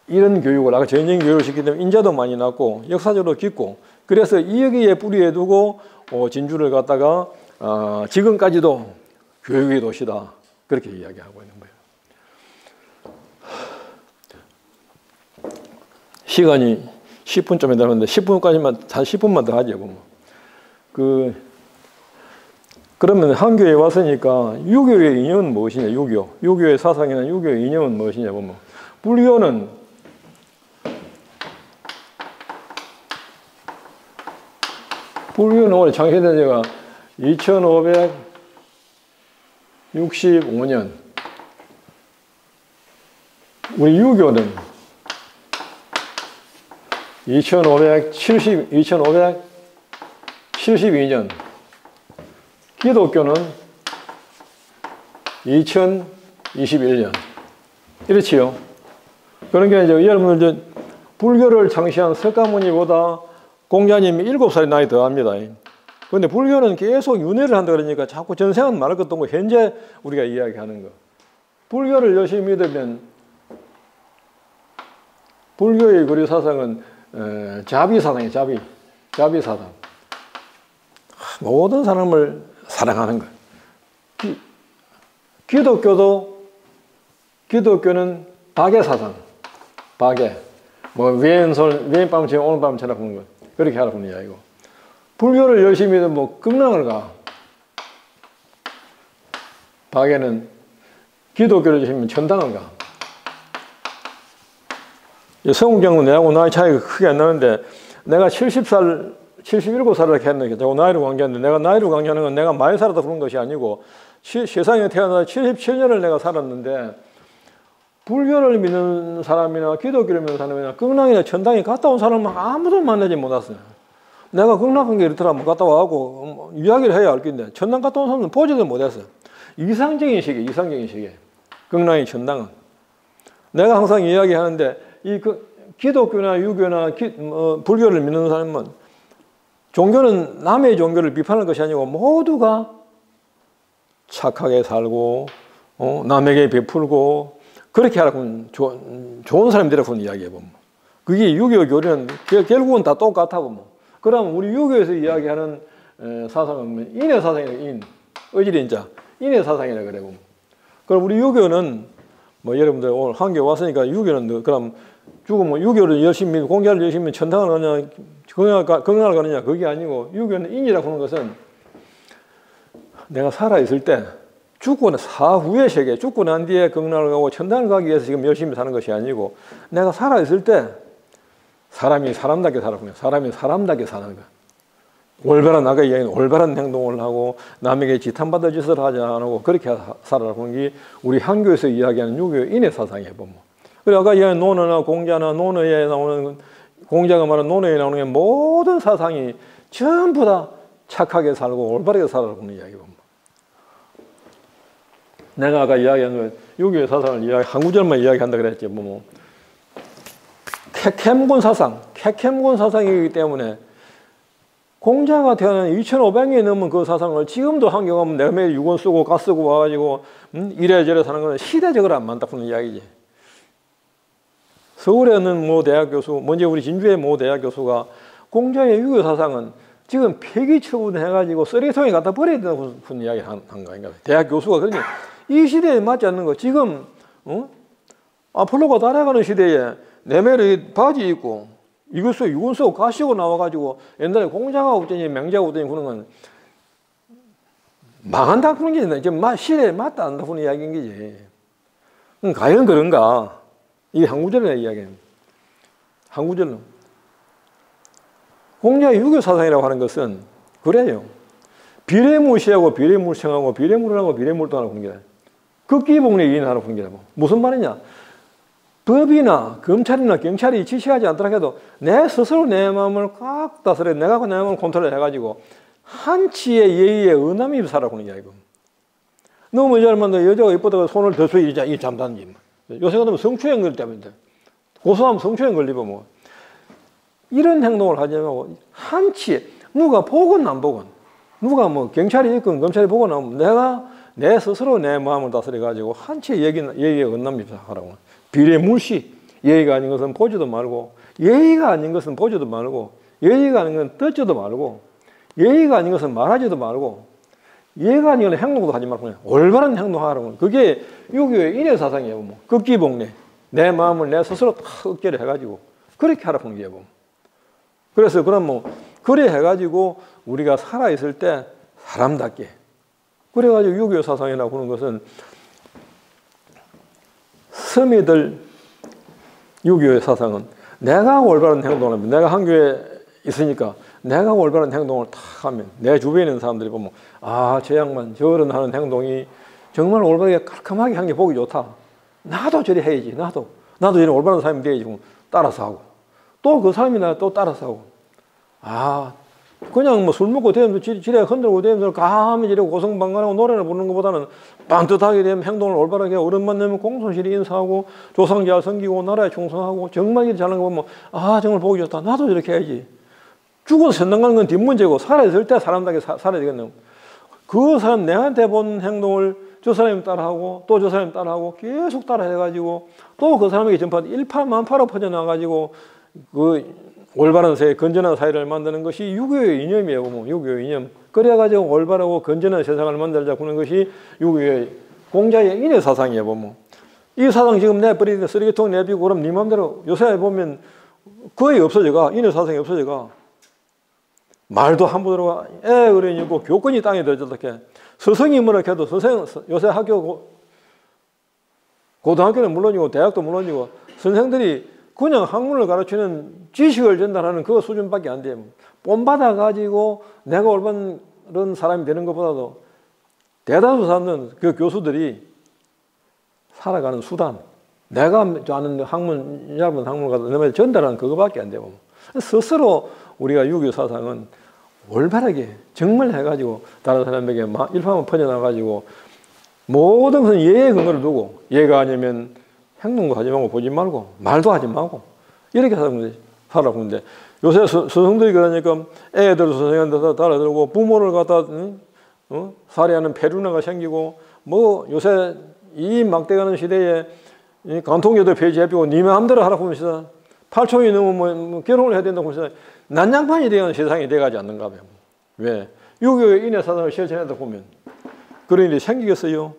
이런 교육을 아까 전쟁 교육을 시키기 때문에 인자도 많이 났고 역사적으로 깊고 그래서 여기에 뿌리에 두고 진주를 갖다가 지금까지도 교육의 도시다 그렇게 이야기하고 있는 거예요. 시간이 10분쯤에 되는데 10분까지만 한 10분만 더 하죠. 그러면 한교에 왔으니까 유교의 이념은 무엇이냐? 유교의 사상이나 유교의 이념은 무엇이냐 보면 불교는 오늘 창시된 지가 2565년. 우리 유교는 2572년. 기독교는 2021년. 이렇지요. 그러니까 이제 여러분들 불교를 창시한 석가모니보다 공자님이 7살이 나이 더 합니다. 그런데 불교는 계속 윤회를 한다 그러니까 자꾸 전생은 말할 것도 없고 현재 우리가 이야기하는 거. 불교를 열심히 믿으면 불교의 고리 사상은 자비 사상이에요. 자비 사상. 모든 사람을 사랑하는 거. 기독교는 박애 사상. 박애. 뭐 위엔 밤 지금 오늘 밤 전화 보는 거. 그렇게 하라고 하는 이야기고. 불교를 열심히 믿으면 뭐 극락을 가. 박애는 기독교를 열심히 믿으면 천당을 가. 성국장은 내하고 나이 차이가 크게 안 나는데 내가 70살, 77살을 이렇게 했는데 저거 나이로 관계하는데 내가 나이로 관계하는 건 내가 많이 살아서 그런 것이 아니고 세상에 태어나서 77년을 내가 살았는데 불교를 믿는 사람이나 기독교를 믿는 사람이나 극락이나 천당에 갔다 온 사람은 아무도 만나지 못했어요. 내가 극락 간 게 이렇더라면 갔다 와갖고 이야기를 해야 알 건데 천당 갔다 온 사람은 보지도 못했어요. 이상적인 시계. 극락이 천당은. 내가 항상 이야기하는데 이 기독교나 유교나 불교를 믿는 사람은 종교는 남의 종교를 비판할 것이 아니고 모두가 착하게 살고 남에게 베풀고 그렇게 하라고 좋은 사람들이라고 이야기해보면 그게 유교 교리는 결국은 다 똑같아 보면 그러면 우리 유교에서 이야기하는 사상은 인의 사상이라 의지린자 인의 사상이라 그래 보면 그럼 우리 유교는 뭐 여러분들 오늘 한교에 왔으니까 유교는 그럼 죽으면 유교를 열심히 믿고 공자를 열심히 믿고 천당을 가느냐 극락을 가느냐 그게 아니고 유교는 인이라고 하는 것은 내가 살아있을 때 죽고 사후의 세계 죽고 난 뒤에 극락을 가고 천당을 가기 위해서 지금 열심히 사는 것이 아니고 내가 살아있을 때 사람이 사람답게 살았군요. 사람이 사람답게 사는 거야. 올바른 아까 이야기는 올바른 행동을 하고 남에게 지탄받을 짓을 하지 않고 그렇게 살아라고 하는 게 우리 한교에서 이야기하는 유교의 인의 사상이에요. 보면. 그리고 아까 이야기한 논어나 공자나 논어에 나오는 공자가 말하는 논어에 나오는 게 모든 사상이 전부 다 착하게 살고 올바르게 살아라고 하는 이야기 봅니다. 내가 아까 이야기한 건 유교의 사상을 한 구절만 이야기한다 그랬지. 뭐 캐캠군 사상이기 때문에 공자가 태어난 2500년이 넘은 그 사상을 지금도 한경 가면 내가 매일 유권 쓰고 가스 쓰고 와가지고 이래저래 사는 건 시대적으로 안 맞다는 이야기지. 서울에 있는 모 대학 교수, 먼저 우리 진주의 모 대학 교수가 공자의 유교 사상은 지금 폐기 처분해가지고 쓰레기통에 갖다 버려야 된다고 이야기 한 거인가. 대학 교수가 그러니 이 시대에 맞지 않는 거. 지금 아폴로가 따라가는 시대에 내매를 바지 입고 이거 써 유건 쓰고 가시고 나와가지고 옛날에 공자가 없더니 맹자가 없더니 그런 건 망한다 그런 게 있나. 지금 시대에 맞다 안다 그런 이야기인 거지. 과연 그런가? 이 한 구절의 이야기는 한 구절로 공자의 유교 사상이라고 하는 것은 그래요. 비례무시하고 비례물청하고 비례물하고 비례물동하고 그런 게 극기복리 이인하라고 그런 게라고. 무슨 말이냐? 법이나 검찰이나 경찰이 지시하지 않더라도 내 스스로 내 마음을 꽉 다스려 내가 내 마음을 컨트롤 해가지고 한치의 예의에 은함이 살아라고 하는 이야기고. 너무 여자가 예쁘다고 손을 더 쏘이 이 잠단지. 요새 같으면 성추행 걸리다면서 고소하면 성추행 걸리고 뭐 이런 행동을 하지 말고 한치에 누가 보건 안 보건 누가 뭐 경찰이 있건 검찰이 보건 안 보건 내가 내 스스로 내 마음을 다스려 가지고 한치의 예의에 은남이 하라고. 비례물시 예의가 아닌 것은 보지도 말고 예의가 아닌 것은 보지도 말고 예의가 아닌 것은 듣지도 말고 예의가 아닌 것은 말하지도 말고 예의가 아닌 것은 행동도 하지 말고 그냥 올바른 행동하라고. 그게 유교의 인의 사상이에요. 뭐. 극기복례 내 마음을 내 스스로 다 억제를 해가지고 그렇게 하라고 하는 거예요. 그래서 그럼 뭐 그래 해가지고 우리가 살아있을 때 사람답게 그래가지고 6.25 사상이라고 하는 것은 서미들 6.25의 사상은 내가 올바른 행동을 하면 내가 한교에 있으니까 내가 올바른 행동을 탁 하면 내 주변에 있는 사람들이 보면 아, 저 양반 저런 하는 행동이 정말 올바르게 깔끔하게 한 게 보기 좋다. 나도 저리 해야지. 나도 저리 올바른 사람이 돼야지. 따라서 하고 또 그 사람이 나 또 따라서 하고 아 그냥 뭐 술 먹고 되면 지레 흔들고 되면 감히 지레 고성방관하고 노래를 부르는 것보다는 반듯하게 되면 행동을 올바르게 어른 만나면 공손실히 인사하고 조상 잘 섬기고 나라에 충성하고 정말 일 잘하는 거 보면 아 정말 보기 좋다. 나도 저렇게 해야지. 죽어서 선당 가는 건 뒷문제고 살아있을 때 사람답게 살아야 되겠네요. 그 사람 내한테 본 행동을 저 사람이 따라하고 또 저 사람이 따라하고 계속 따라해가지고 또 그 사람에게 전파도 일파만파로 퍼져나가지고 그 올바른 사회, 건전한 사회를 만드는 것이 6.25의 이념이에요. 보면 6.25의 이념. 그래가지고 올바르고 건전한 세상을 만들자고 하는 것이 6.25의 공자의 인의 사상이에요. 보면 이 사상 지금 내버리는데 쓰레기통 내비고 그럼 네 맘대로 요새 보면 거의 없어져가. 인의 사상이 없어져가. 말도 함부로 들어가. 그러니까 교권이 땅에 들어졌게. 스승이 뭐라 해도 요새 학교 고등학교는 물론이고 대학도 물론이고 선생들이 그냥 학문을 가르치는 지식을 전달하는 그 수준밖에 안 돼요. 본받아가지고 내가 올바른 사람이 되는 것보다도 대다수 사람은 그 교수들이 살아가는 수단, 내가 아는 학문, 얇은 학문을 가서 내 말에 전달하는 그거밖에 안 되고 스스로 우리가 6.25 사상은 올바르게 정말 해가지고 다른 사람에게 일파만 퍼져나가지고 모든 것은 예의 근거를 두고 예가 아니면 행동도 하지 말고 보지 말고 말도 하지 말고 이렇게 살라고 하는데 요새 스승들이 그러니까 애들 선생님한테 달아들고 부모를 갖다 살해하는 페루나가 생기고 뭐 요새 이 막대가는 시대에 간통죄도 폐지해피고 니 마음대로 하라고 하면서 8초이 넘으면 뭐 결혼을 해야 된다고 하면서 난장판이 되는 세상이 돼가지 않는가 봐요. 왜? 6.25 인해 사상을 실천하다 보면 그런 일이 생기겠어요.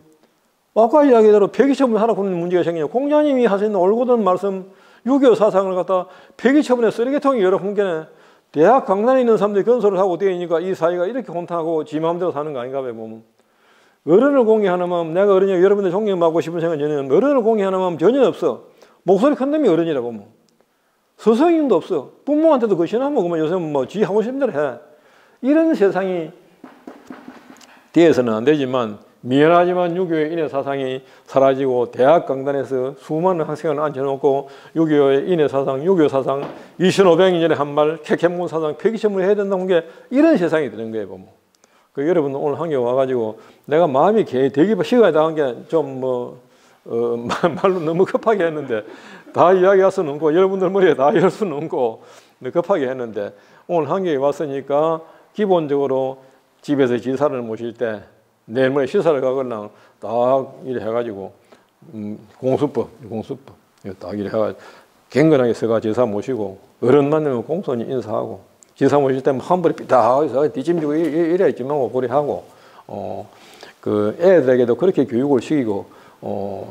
아까 이야기대로 폐기처분 하라고 하는 문제가 생기냐. 공자님이 하시는 올곧은 말씀 6.25 사상을 갖다 폐기처분에 쓰레기통이 여러 군데네. 대학 강단에 있는 사람들이 건설을 하고 되니까 이 사회가 이렇게 혼탁하고 지 마음대로 사는 거 아닌가 봐요. 보면. 어른을 공개하는 마음, 내가 어른이 여러분들 존경받고 싶은 생각은 전혀 없어. 어른을 공개하는 마음 전혀 없어. 목소리 큰 놈이 어른이라고 뭐. 스승님도 없어. 부모한테도 그 신하면 그러면 요새 뭐 지 하고 싶은 대로 해. 이런 세상이 되어서는 안 되지만 미안하지만 6.25의 인해 사상이 사라지고 대학 강단에서 수많은 학생을 앉혀놓고 6.25의 인해 사상, 6.25 사상 2500년에 한 말 캐캐문 사상 폐기처분을 해야 된다는 게 이런 세상이 되는 거예요. 보면. 그 여러분 오늘 한개 와가지고 내가 마음이 되게 시간이 나간 게 좀 말로 너무 급하게 했는데 다 이야기할 수는 없고 여러분들 머리에 다 열 수는 없고 급하게 했는데 오늘 한개 왔으니까 기본적으로 집에서 지사를 모실 때 내일 모레 시사를 가거나 딱 이래 해가지고 공수법 딱 이래 해가지고 갱건하게 서가 지사 모시고 어른 만나면 공손히 인사하고 지사 모실 때는 한벌이 삐딱해서 뒤짐지고 이래 있지만 그래 하고 그 애들에게도 그렇게 교육을 시키고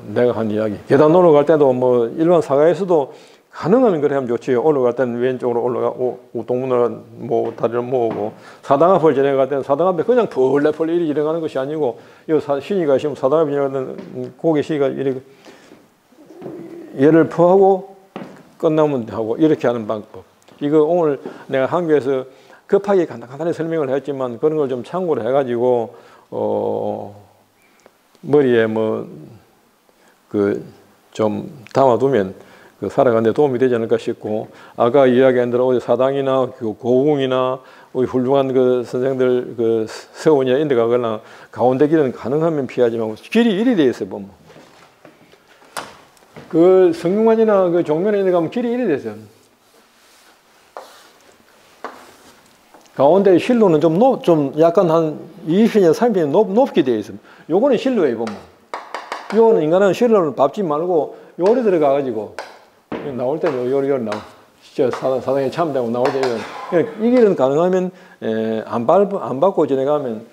내가 한 이야기 계단 올라갈 때도 뭐 일반 사가에서도 가능하면 그래 하면 좋지요. 올라갈 때는 왼쪽으로 올라가고 우동문을 뭐 다리를 모으고 사당 앞을 지나갈 때는 사당 앞에 그냥 펄레펄 이리 지나가는 것이 아니고 이 신이가 지금 사당 앞에 지나가는 고개 시가 이렇게 얘를 퍼하고 끝나면 하고 이렇게 하는 방법. 이거 오늘 내가 한국에서 급하게 간단히 설명을 했지만 그런 걸 좀 참고를 해가지고 머리에 뭐 그 좀 담아두면 그 살아가는 데 도움이 되지 않을까 싶고 아까 이야기한 대로 어디 사당이나 고궁이나 우리 훌륭한 그 선생들 그 세원이나 이런 데 가거나 가운데 길은 가능하면 피하지 말고 길이 이리 돼 있어요. 보면 그 성균관이나 그 종면에 있는 데 가면 길이 이리 돼 있어요. 가운데 실로는 좀 약간 한 20년, 30년 높게 되어 있습니다. 요거는 실로예요, 보면. 요거는 인간은 실로를 밟지 말고 요리 들어가가지고 나올 때는 요리 나오. 진짜 사당에 참되고 나올 때 이 길은 가능하면 안 밟고 지나가면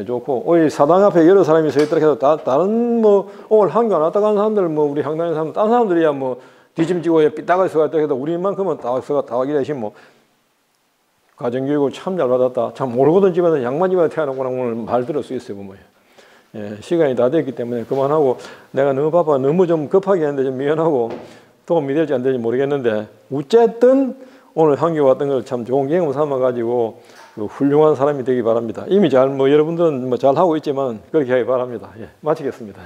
좋고 오히 사당 앞에 여러 사람이 서 있더라 해도 다른 뭐 오늘 한교 안 왔다 간 사람들 뭐 우리 향단에 사람 다른 사람들이야 뭐 뒤짐지고 삐딱하게 서갔다 해도 우리만큼은 다하게 되신 뭐 가정교육을 참 잘 받았다. 참 모르거든 집에서 양반 집에 태어나거나 오늘 말 들을 수 있어요. 보면. 예, 시간이 다 됐기 때문에 그만하고 내가 너무 바빠 너무 좀 급하게 했는데 좀 미안하고 도움이 될지 안 될지 모르겠는데 어쨌든 오늘 한교 왔던 걸 참 좋은 경험 삼아가지고 훌륭한 사람이 되기 바랍니다. 이미 잘 여러분들은 잘 하고 있지만 그렇게 하기 바랍니다. 예, 마치겠습니다.